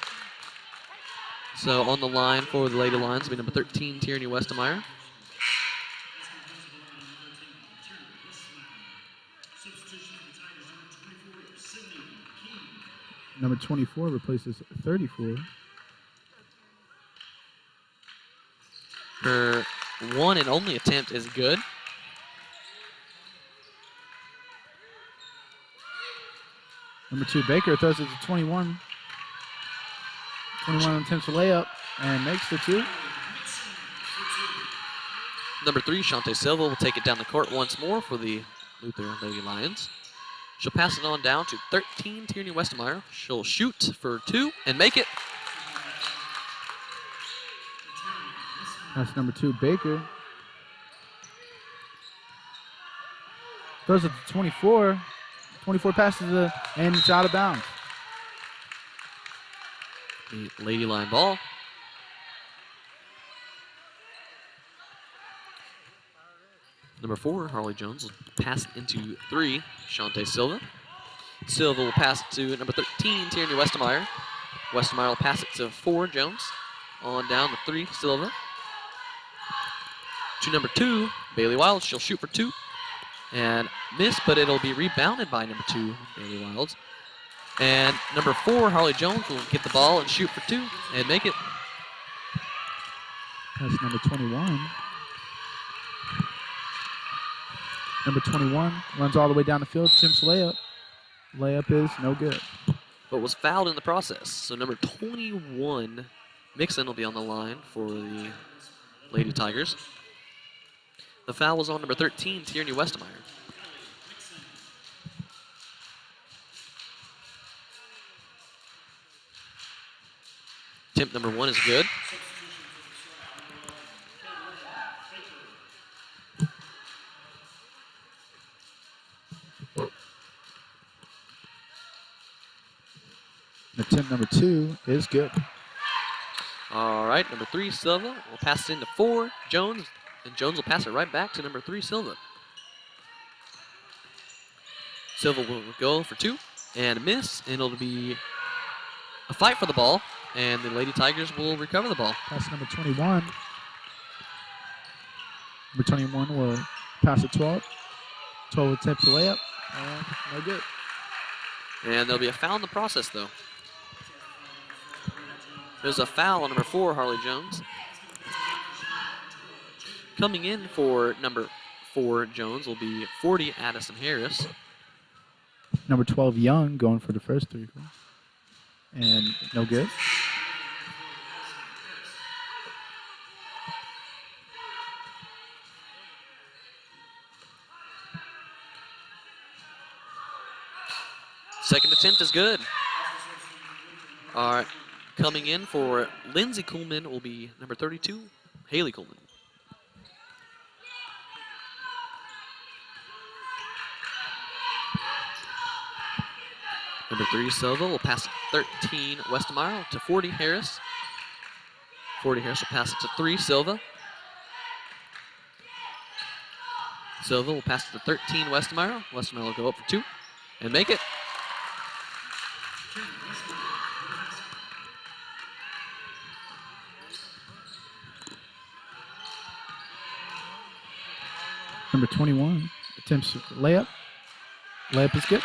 So on the line for the Lady Lions will be number 13, Tierney Westemeyer. Number 24 replaces 34. Her one and only attempt is good. Number 2, Baker throws it to 21. 21 attempts a layup and makes the 2. Number 3, Shante Silva will take it down the court once more for the Luther Lady Lions. She'll pass it on down to 13, Tierney Westemeyer. She'll shoot for 2 and make it. That's number 2, Baker. Throws it to 24. 24 passes it, and it's out of bounds. The Lady Line ball. Number 4, Harley Jones will pass it into 3, Shante Silva. Silva will pass it to number 13, Tierney Westemeyer. Westemeyer will pass it to 4, Jones. On down to 3, Silva. To number 2, Bailey Wilds. She'll shoot for 2 and miss, but it'll be rebounded by number 2, Bailey Wilds. And number 4, Harley Jones, will get the ball and shoot for 2 and make it. That's number 21. Number 21 runs all the way down the field, attempts layup. Layup is no good. But was fouled in the process. So number 21, Mixon, will be on the line for the Lady Tigers. The foul was on number 13, Tierney Westmeyer. Attempt number 1 is good. Attempt number 2 is good. All right, number 3, Silva will pass it into 4, Jones, and Jones will pass it right back to number 3, Silva. Silva will go for 2 and miss, and it'll be a fight for the ball, and the Lady Tigers will recover the ball. Pass number 21. Number 21 will pass it 12. 12 attempts a layup, and no good. And there'll be a foul in the process, though. There's a foul on number 4, Harley Jones. Coming in for number 4, Jones, will be 40, Addison Harris. Number 12, Young, going for the first 3. And no good. Second attempt is good. All right, coming in for Lindsay Kuhlman will be number 32, Haley Kuhlman. Number 3, Silva will pass 13, Westmeyer to 40, Harris. 40, Harris will pass it to 3, Silva. Silva will pass it to 13, Westmeyer. Westmeyer will go up for 2 and make it. Number 21 attempts layup. Layup is good.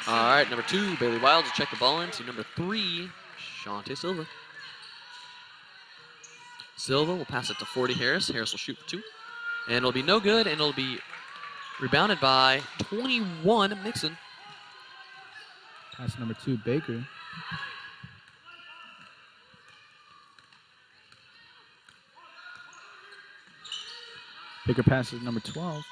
All right, number 2, Bailey Wilds will check the ball into number 3, Shante Silva. Silva will pass it to 40, Harris. Harris will shoot for 2. And it'll be no good, and it'll be rebounded by 21, Mixon. Pass number 2, Baker. Baker passes number 12.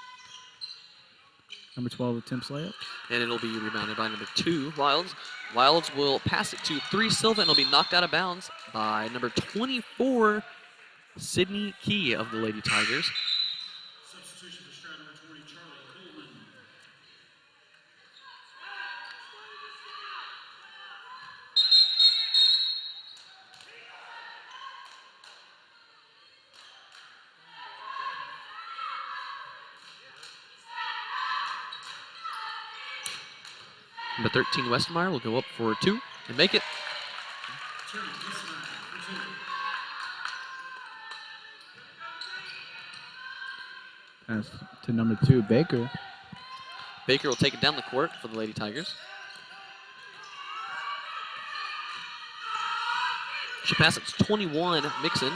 Number 12 attempts layup. And it'll be rebounded by number 2, Wilds. Wilds will pass it to 3, Silva, and it'll be knocked out of bounds by number 24, Sydney Key of the Lady Tigers. Substitution for Stroud, number 20, Charlie Coleman. Number 13, Westmeyer will go up for 2 and make it. Pass to number 2, Baker. Baker will take it down the court for the Lady Tigers. She'll pass it to 21, Mixon.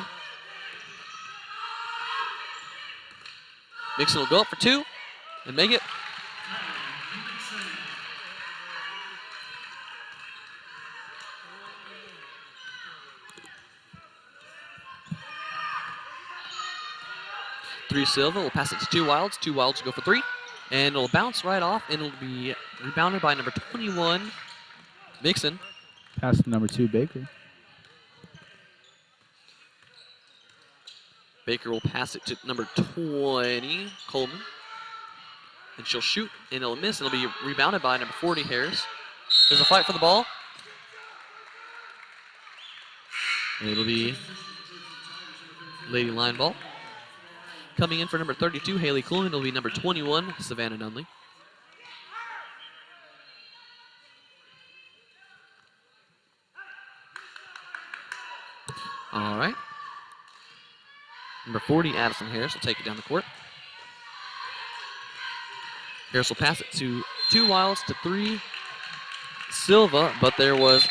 Mixon will go up for 2 and make it. Three Silva will pass it to 2 Wilds. 2 Wilds will go for 3. And it'll bounce right off, and it'll be rebounded by number 21, Mixon. Pass to number 2, Baker. Baker will pass it to number 20, Coleman. And she'll shoot, and it'll miss. It'll be rebounded by number 40, Harris. There's a fight for the ball. And it'll be Lady line ball. Coming in for number 32, Haley Kuhlman. It'll be number 21, Savannah Nunley. All right. Number 40, Addison Harris will take it down the court. Harris will pass it to 2 Wilds to 3 Silva, but there was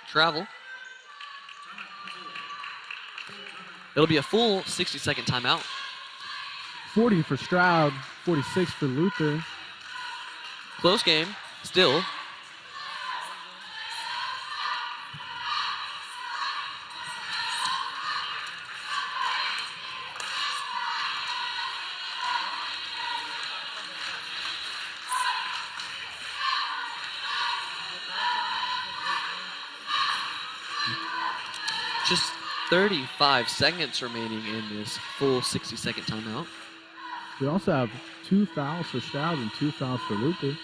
travel. It'll be a full 60-second timeout. 40 for Stroud, 46 for Luther. Close game, still. Just 35 seconds remaining in this full 60-second timeout. We also have 2 fouls for Stroud and 2 fouls for Luther.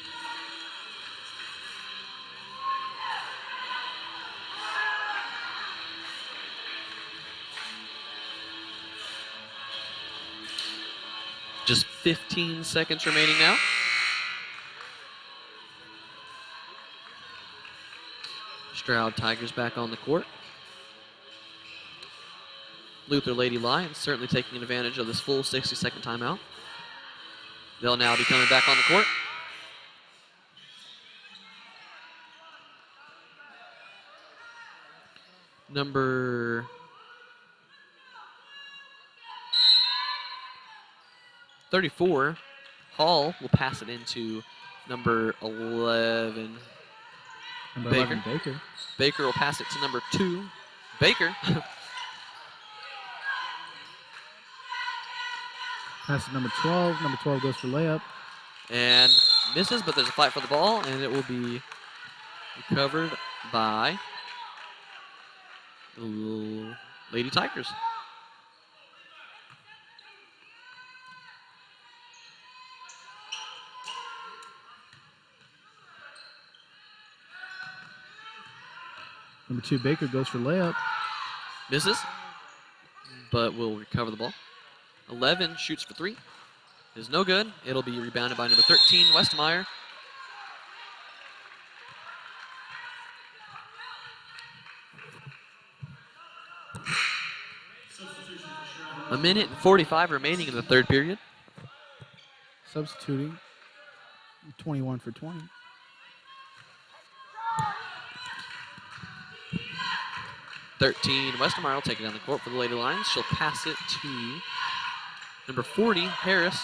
Just 15 seconds remaining now. Stroud Tigers back on the court. Luther Lady Lions certainly taking advantage of this full 60-second timeout. They'll now be coming back on the court. Number 34, Hall will pass it into number 11, Number Baker. 11, Baker. Baker will pass it to number 2, Baker. Pass to number 12. Number 12 goes for layup. And misses, but there's a fight for the ball, and it will be recovered by the Lady Tigers. Number 2, Baker goes for layup. Misses, but will recover the ball. 11 shoots for 3. Is no good. It'll be rebounded by number 13, Westmeyer. A minute and 45 remaining in the third period. Substituting. 21 for 20. Westmeyer will take it down the court for the Lady Lions. She'll pass it to number 40, Harris.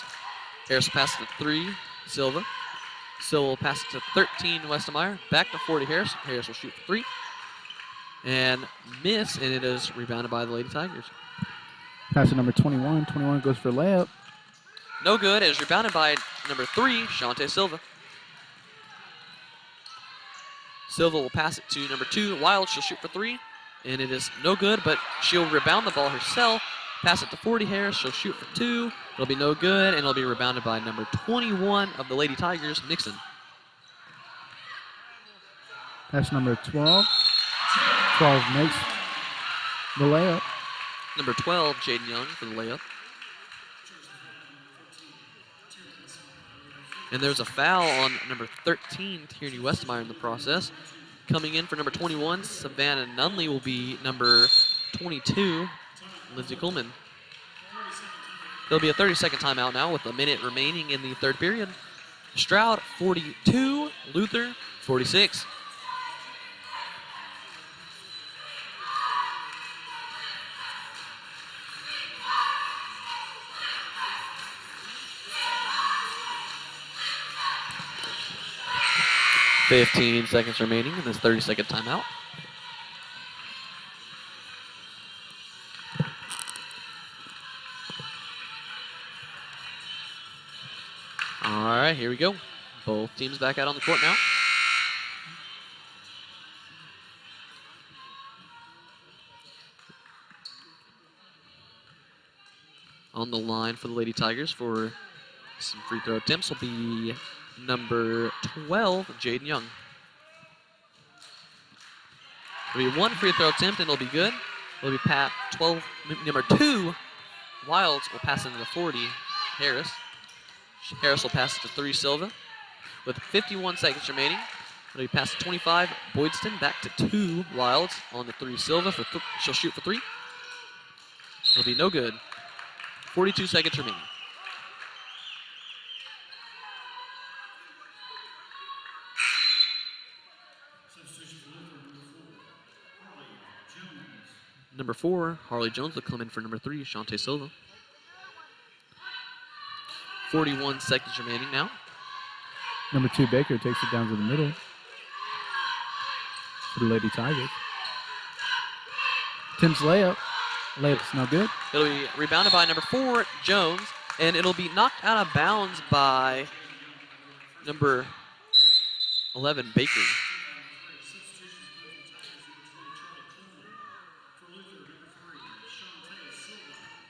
Harris will pass it to 3, Silva. Silva will pass it to 13, Westmeyer. Back to 40, Harris. Harris will shoot for 3. And miss, and it is rebounded by the Lady Tigers. Pass to number 21. 21 goes for layup. No good. It is rebounded by number 3, Shante Silva. Silva will pass it to number 2, Wild. She'll shoot for 3. And it is no good, but she'll rebound the ball herself. Pass it to 40, Harris. She'll shoot for 2. It'll be no good, and it'll be rebounded by number 21 of the Lady Tigers, Nixon. Pass number 12. 12 makes the layup. Number 12, Jaden Young for the layup. And there's a foul on number 13, Tierney Westmeyer in the process. Coming in for number 21, Savannah Nunley will be number 22, Lindsey Coleman. There'll be a 30-second timeout now with a minute remaining in the third period. Stroud, 42, Luther, 46. $15 seconds remaining in this 30-second timeout. All right, here we go. Both teams back out on the court now. On the line for the Lady Tigers for some free throw attempts will be number 12, Jaden Young. It'll be one free throw attempt and it'll be good. It'll be number 2, Wilds will pass into the 40, Harris. Harris will pass it to 3, Silva. With 51 seconds remaining, it'll be passed to 25, Boydston, back to 2, Wilds on the 3, Silva. She'll shoot for 3. It'll be no good. 42 seconds remaining. Number 4, Harley Jones will come in for number 3, Shante Silva. 41 seconds remaining now. Number 2, Baker takes it down to the middle for the Lady Tigers. Tim's layup. Layup's no good. It'll be rebounded by number 4, Jones, and it'll be knocked out of bounds by number 11, Baker.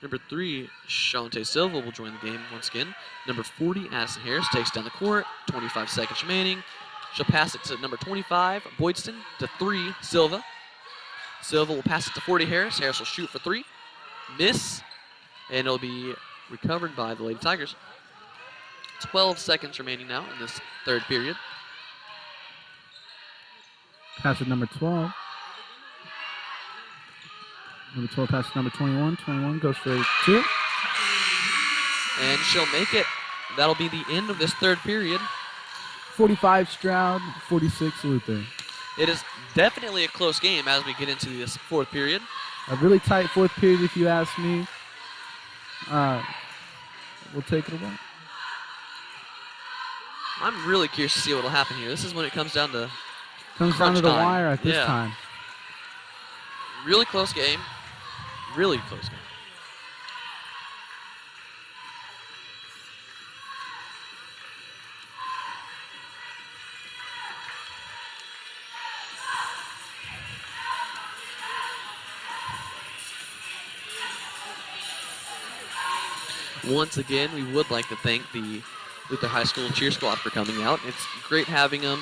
Number 3, Shante Silva will join the game once again. Number 40, Addison Harris takes down the court. 25 seconds remaining. She'll pass it to number 25, Boydston, to 3, Silva. Silva will pass it to 40, Harris. Harris will shoot for 3. Miss, and it'll be recovered by the Lady Tigers. 12 seconds remaining now in this third period. Pass to number 12. Number 12 passes number 21. 21 goes for 2. And she'll make it. That'll be the end of this third period. 45 Stroud, 46 Luther. It is definitely a close game as we get into this fourth period. A really tight fourth period, if you ask me. We'll take it away. I'm really curious to see what will happen here. This is when it comes down to Comes down to the time. wire at this time. Really close game. Really close game. Once again, we would like to thank the Luther High School Cheer Squad for coming out. It's great having them.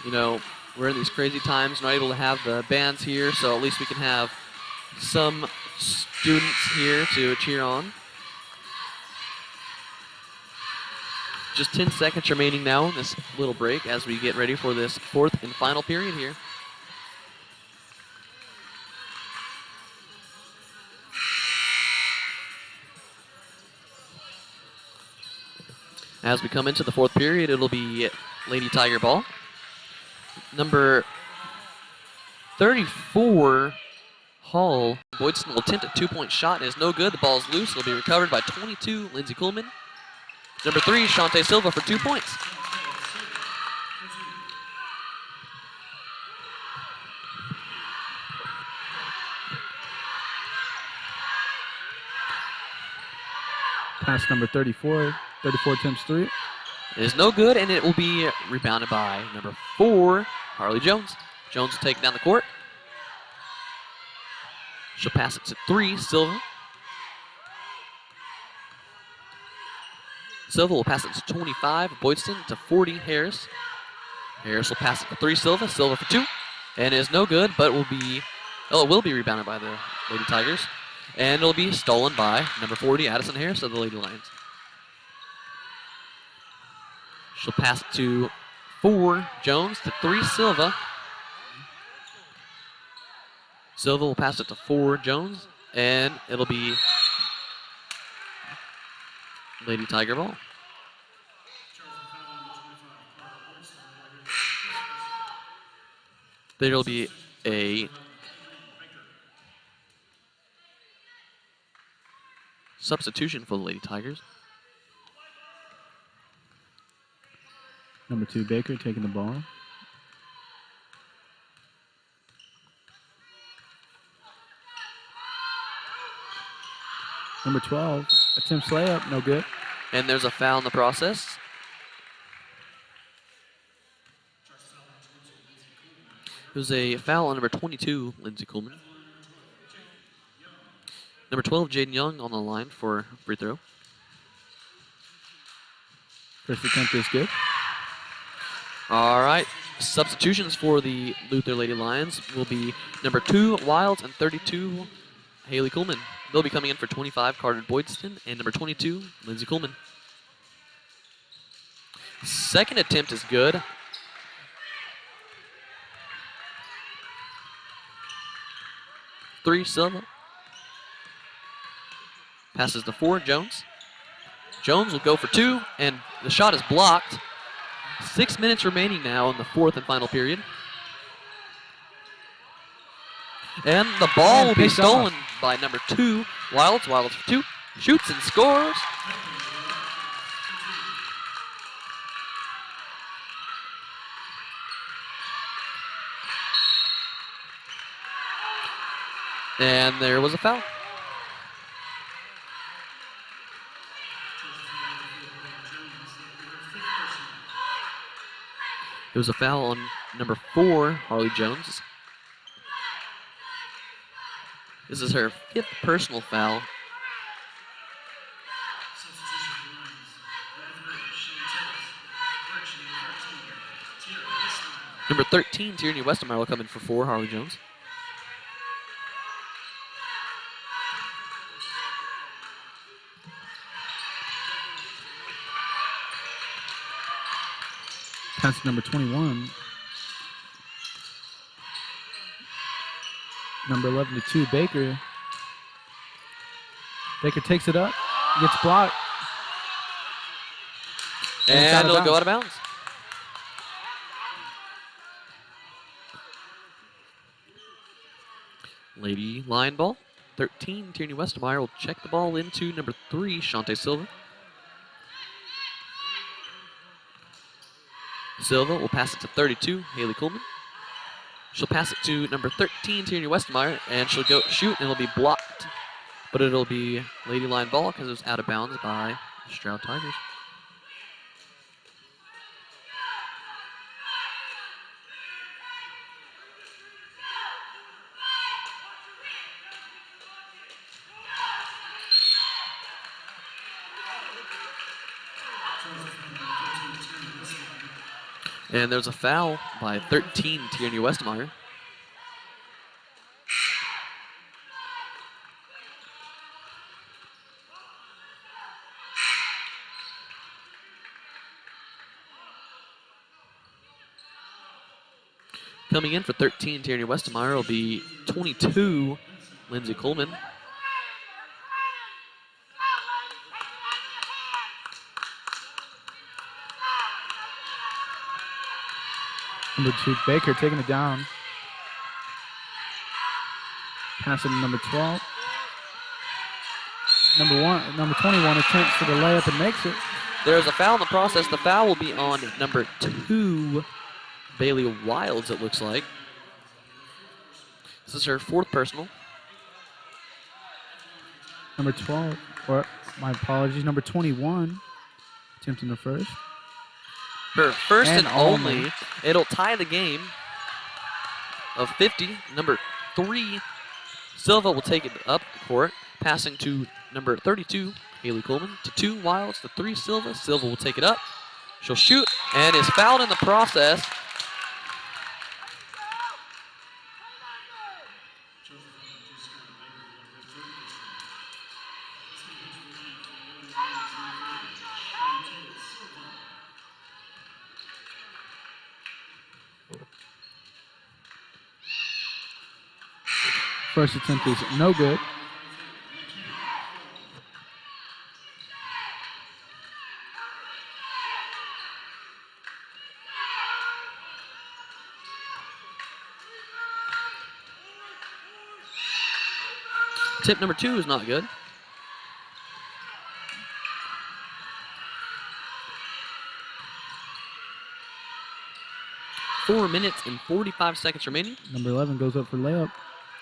You know, we're in these crazy times, not able to have the bands here, so at least we can have some students here to cheer on. Just 10 seconds remaining now in this little break as we get ready for this fourth and final period here. As we come into the fourth period, it'll be Lady Tiger ball. Number 34, Hall. Boydston will attempt a two-point shot. It is no good. The ball is loose. It'll be recovered by 22, Lindsey Kuhlman. Number 3, Shante Silva for 2 points. Pass number 34. 34 attempts 3. It is no good, and it will be rebounded by number 4, Harley Jones. Jones will take it down the court. She'll pass it to 3, Silva. Silva will pass it to 25, Boydston, to 40, Harris. Harris will pass it to 3, Silva. Silva for 2. And it is no good, but it will be rebounded by the Lady Tigers. And it'll be stolen by number 40, Addison Harris of the Lady Lions. She'll pass it to 4, Jones, to 3, Silva. Silva will pass it to 4, Jones, and it'll be Lady Tiger ball. There'll be a substitution for the Lady Tigers. Number 2, Baker taking the ball. Number 12, attempts layup, no good. And there's a foul in the process. There's a foul on number 22, Lindsey Kuhlman. Number 12, Jaden Young on the line for free throw. First attempt is good. All right, substitutions for the Luther Lady Lions will be number 2, Wilds, and 32, Haley Kuhlman. They'll be coming in for 25, Carter Boydston, and number 22, Lindsey Kuhlman. Second attempt is good. Three, Silva. Passes to 4, Jones. Jones will go for 2, and the shot is blocked. 6 minutes remaining now in the fourth and final period. And the ball will be stolen by number 2, Wilds. Wilds for 2, shoots and scores. And there was a foul. It was a foul on number 4, Harley Jones. This is her 5th personal foul Number 13, Tierney Westermeyer will come in for 4, Harley Jones. Pass to number 21. Number 11 to 2, Baker. Baker takes it up, gets blocked. And it'll go out of bounds. Lady line ball. 13, Tierney Westermeyer will check the ball into number 3, Shante Silva. Silva will pass it to 32, Haley Coleman. She'll pass it to number 13, Tierney Westermeyer, and she'll go shoot, and it'll be blocked. But it'll be Lady line ball because it was out of bounds by the Stroud Tigers. And there's a foul by 13, Tierney Westermeyer. Coming in for 13, Tierney Westermeyer will be 22, Lindsay Coleman. Number 2, Baker taking it down. Passing to number 12. Number 21 attempts for the layup and makes it. There's a foul in the process. The foul will be on number 2, Bailey Wilds, it looks like. This is her 4th personal. Number 12, or my apologies, number 21, attempting the first. Her first and only. It'll tie the game of 50. Number 3, Silva will take it up the court, passing to number 32, Haley Coleman, to 2, Wilds, to 3, Silva. Silva will take it up. She'll shoot and is fouled in the process. First attempt is no good. Tip number 2 is not good. Four minutes and 45 seconds remaining. Number 11 goes up for layup.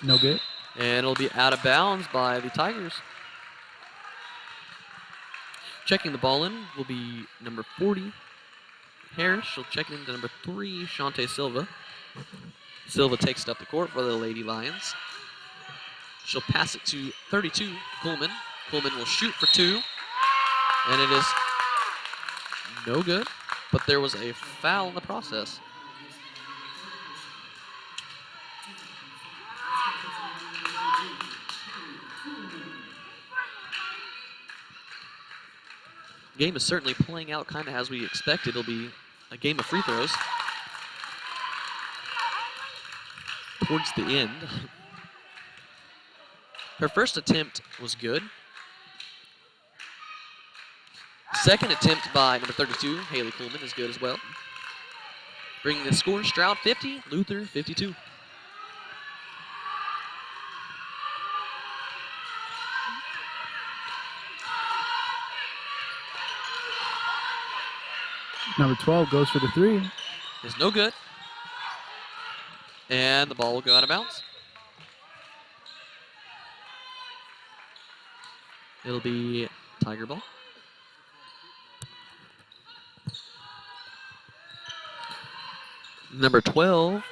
No good. And it'll be out of bounds by the Tigers. Checking the ball in will be number 40, Harris. She'll check it into number 3, Shante Silva. Silva takes it up the court for the Lady Lions. She'll pass it to 32, Coleman. Coleman will shoot for 2. And it is no good, but there was a foul in the process. Game is certainly playing out kind of as we expected. It'll be a game of free throws towards the end. Her first attempt was good. Second attempt by number 32, Haley Coleman, is good as well. Bringing the score, Stroud 50, Luther 52. Number 12 goes for the 3. Is no good. And the ball will go out of bounds. It'll be Tiger ball. Number 12,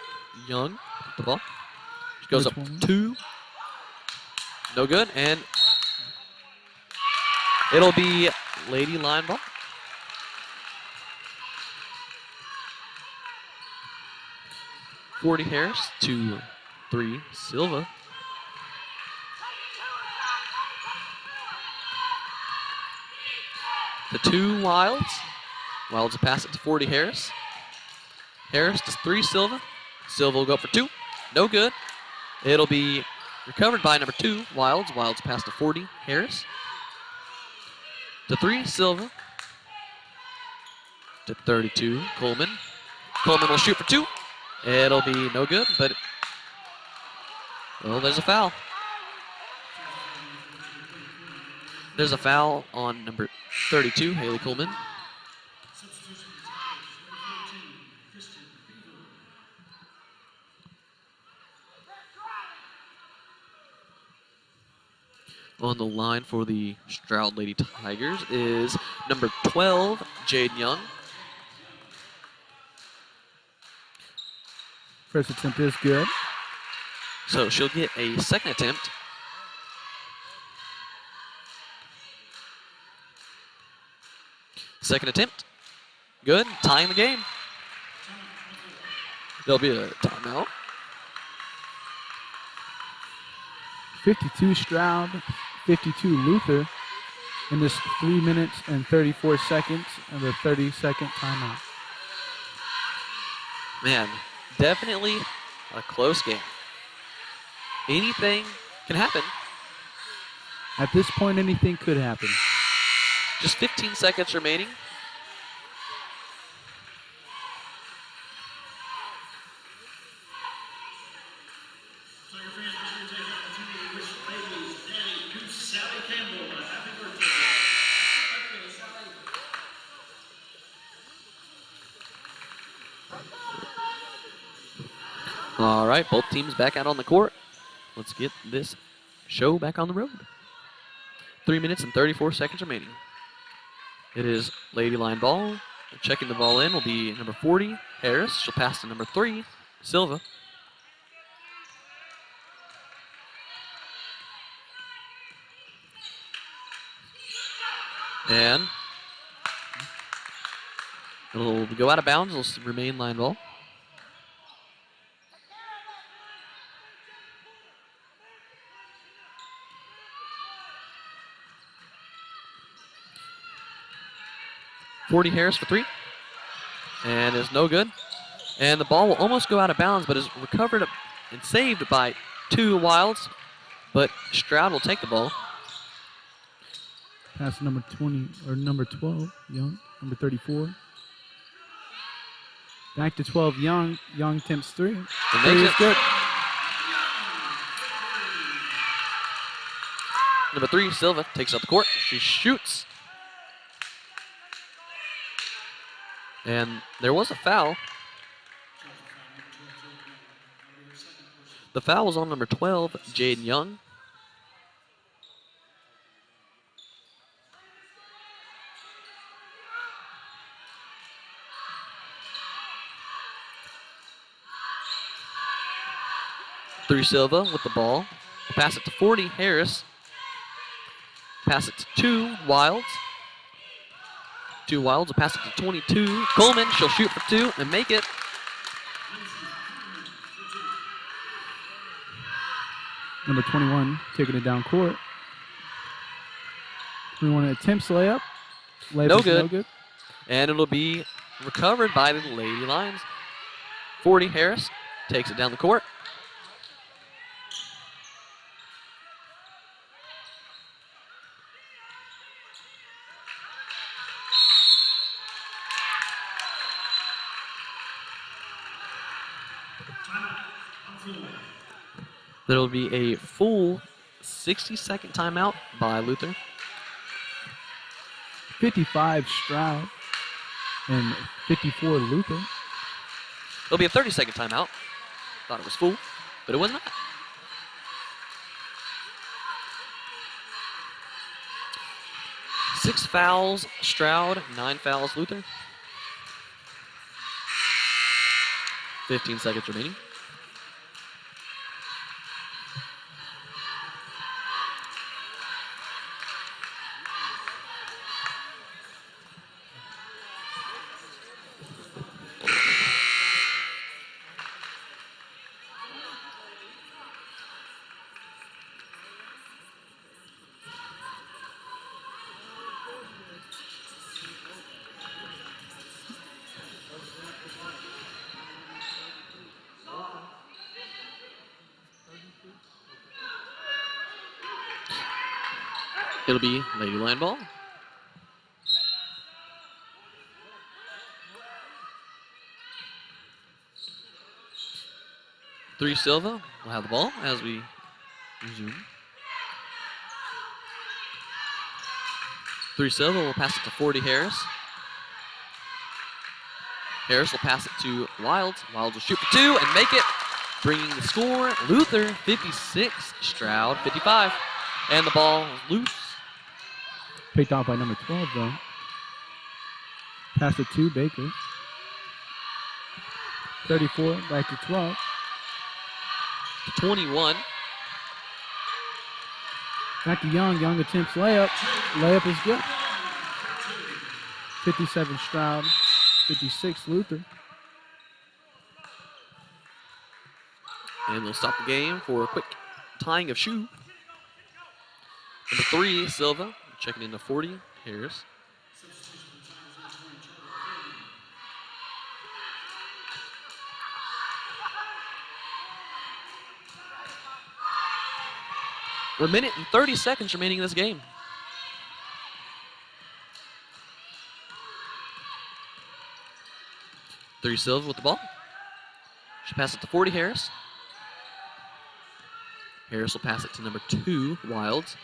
Young, the ball. She goes up 2. No good. And it'll be Lady line ball. 40 Harris to 3 Silva. The 2 Wilds. Wilds will pass it to 40 Harris. Harris to 3 Silva. Silva will go for 2. No good. It'll be recovered by number 2 Wilds. Wilds pass to 40 Harris. To 3 Silva. To 32 Coleman. Coleman will shoot for 2. It'll be no good, but well, there's a foul. There's a foul on number 32, Haley Coleman. On the line for the Stroud Lady Tigers is number 12, Jade Young. First attempt is good. So she'll get a second attempt. Second attempt. Good. Tying the game. There'll be a timeout. 52 Stroud, 52 Luther in this 3 minutes and 34 seconds of the 30-second timeout. Man, definitely a close game. Anything can happen. At this point, anything could happen. Just 15 seconds remaining. All right, both teams back out on the court. Let's get this show back on the road. 3 minutes and 34 seconds remaining. It is Lady Line ball. Checking the ball in will be number 40, Harris. She'll pass to number 3, Silva. And it'll go out of bounds. It'll remain line ball. Harris for 3, and is no good. And the ball will almost go out of bounds, but is recovered and saved by 2 Wilds. But Stroud will take the ball. Pass to number 20 or number 12, Young, number 34. Back to 12, Young. Young attempts 3. Three is good. Number 3, Silva takes up the court. She shoots. And there was a foul. The foul was on number 12, Jaden Young. Three Silva with the ball. Pass it to 40, Harris. Pass it to 2 Wilds. 2 Wilds will pass it to 22. Coleman, she'll shoot for 2 and make it. Number 21 taking it down court. 21 attempts layup. No good. And it'll be recovered by the Lady Lions. 40 Harris takes it down the court. There'll be a full 60-second timeout by Luther. 55 Stroud and 54 Luther. There'll be a 30-second timeout. Thought it was full, but it was not. Six fouls, Stroud, 9 fouls, Luther. 15 seconds remaining. It'll be Lady Lion ball. Three Silva will have the ball as we resume. Three Silva will pass it to 40 Harris. Harris will pass it to Wilds. Wilds will shoot for two and make it, bringing the score. Luther 56, Stroud 55. And the ball is loose. Picked off by number 12, though. Pass it to Baker. 34, back to 12. 21. Back to Young. Young attempts layup. Layup is good. 57 Stroud, 56 Luther. And they'll stop the game for a quick tying of shoe. Number 3, Silva, checking into 40, Harris. A minute and 30 seconds remaining in this game. Three Silva with the ball. She'll pass it to 40 Harris. Harris will pass it to number 2, Wilds.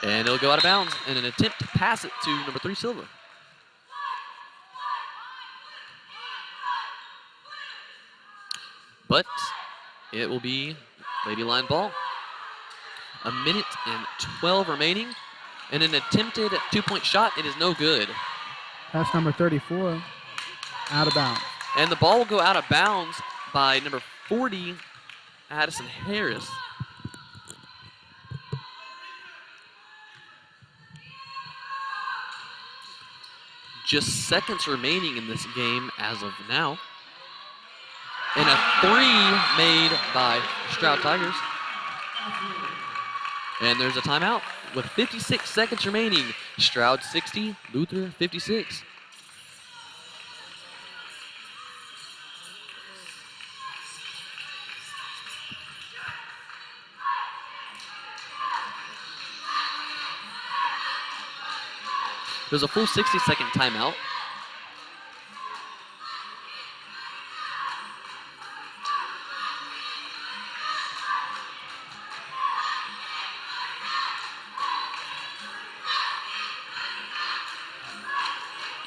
And it'll go out of bounds in an attempt to pass it to number 3, Silva. But it will be Lady Lion ball. A minute and 12 remaining. And an attempted 2-point shot. It is no good. Pass number 34, out of bounds. And the ball will go out of bounds by number 40, Addison Harris. Just seconds remaining in this game as of now. And a 3 made by Stroud Tigers. And there's a timeout with 56 seconds remaining. Stroud 60, Luther 56. There's a full 60-second timeout.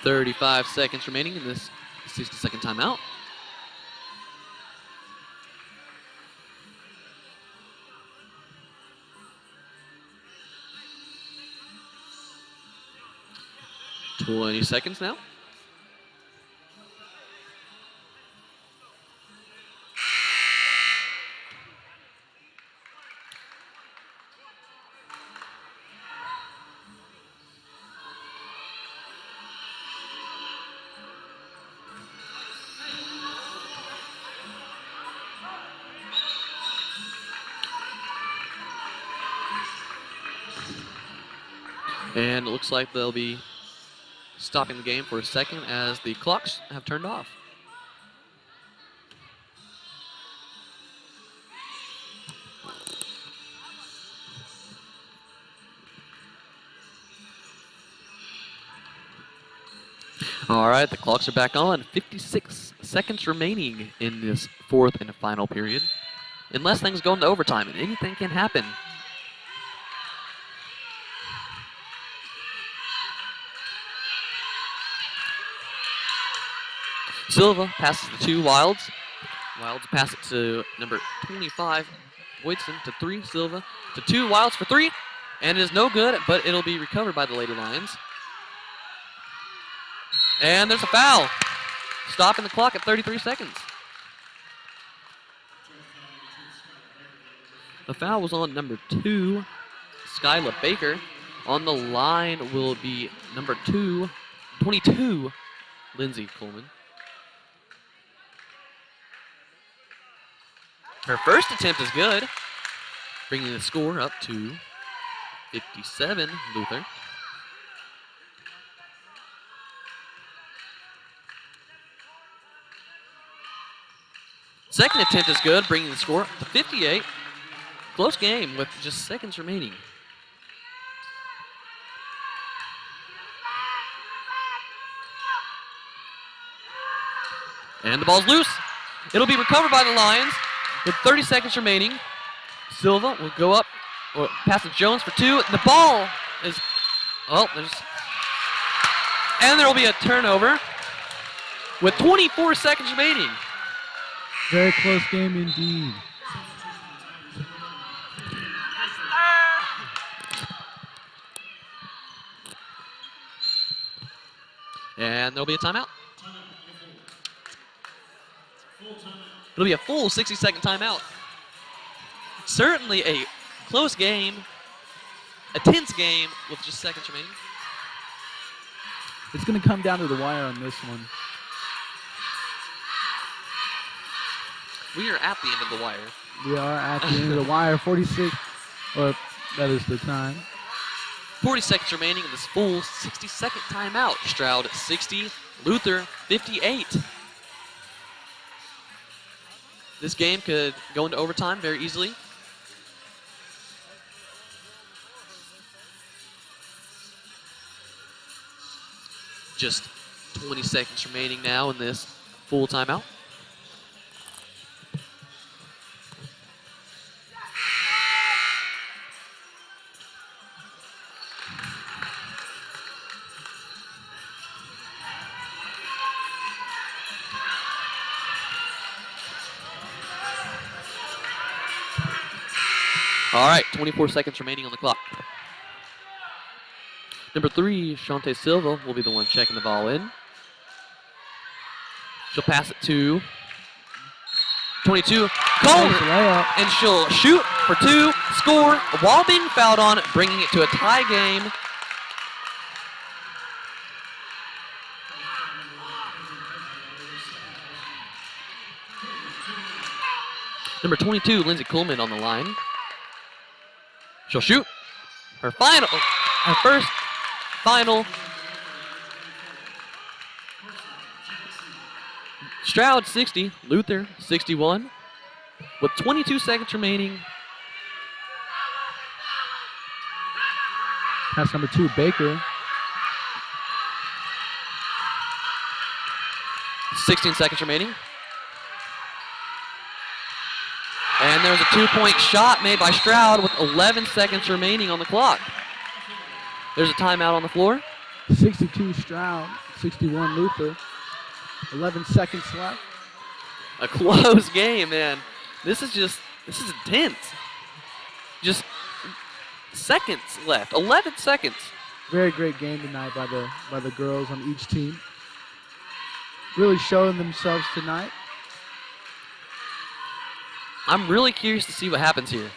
.35 seconds remaining in this 60-second timeout. .20 seconds now. And it looks like they'll be stopping the game for a second as the clocks have turned off. All right, the clocks are back on. 56 seconds remaining in this fourth and final period. Unless things go into overtime, and anything can happen. Silva passes the 2 Wilds. Wilds pass it to number 25, Boydson, to 3 Silva, to 2 Wilds for 3, and it is no good, but it'll be recovered by the Lady Lions. And there's a foul, stopping the clock at 33 seconds. The foul was on number 2, Skyla Baker. On the line will be number 22, Lindsay Coleman. Her first attempt is good, bringing the score up to 57, Luther. Second attempt is good, bringing the score up to 58. Close game with just seconds remaining. And the ball's loose. It'll be recovered by the Lions with 30 seconds remaining. Silva will go up, or pass to Jones for 2. The ball is, and there will be a turnover with 24 seconds remaining. Very close game indeed. And there'll be a timeout. It'll be a full 60-second timeout. Certainly a close game, a tense game with just seconds remaining. It's going to come down to the wire on this one. We are at the end of the wire. We are at the end of the wire. 46, or that is the time. 40 seconds remaining in this full 60-second timeout. Stroud 60, Luther 58. This game could go into overtime very easily. Just 20 seconds remaining now in this full timeout. All right, 24 seconds remaining on the clock. Number 3, Shante Silva will be the one checking the ball in. She'll pass it to 22, Coleman, and she'll shoot for 2, score, while being fouled on, bringing it to a tie game. Number 22, Lindsay Coleman on the line. She'll shoot her first final. Stroud 60, Luther 61. With 22 seconds remaining. Pass number 2, Baker. 16 seconds remaining. And there's a 2-point shot made by Stroud with 11 seconds remaining on the clock. There's a timeout on the floor. 62 Stroud, 61 Luther. 11 seconds left. A close game, man. This is intense. Just seconds left. 11 seconds. Very great game tonight by the girls on each team. Really showing themselves tonight. I'm really curious to see what happens here.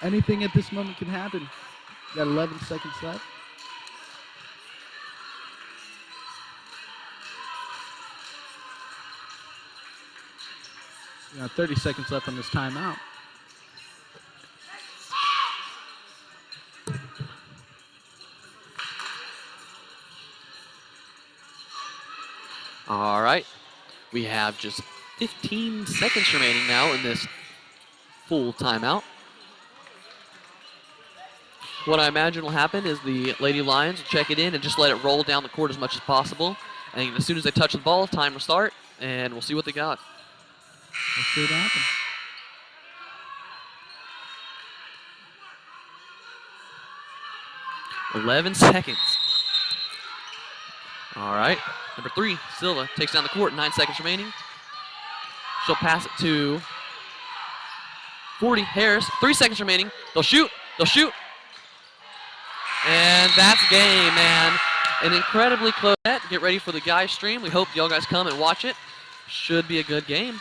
Anything at this moment can happen. Got 11 seconds left. You got 30 seconds left on this timeout. All right. We have just 15 seconds remaining now in this full timeout. What I imagine will happen is the Lady Lions will check it in and just let it roll down the court as much as possible. And as soon as they touch the ball, time will start, and we'll see what they got. Let's see what happens. "11 seconds. All right. Number 3, Silva takes down the court. 9 seconds remaining. She'll pass it to 40, Harris. 3 seconds remaining. They'll shoot. They'll shoot. And that's game, man. An incredibly close set. Get ready for the guys stream. We hope y'all guys come and watch it. Should be a good game.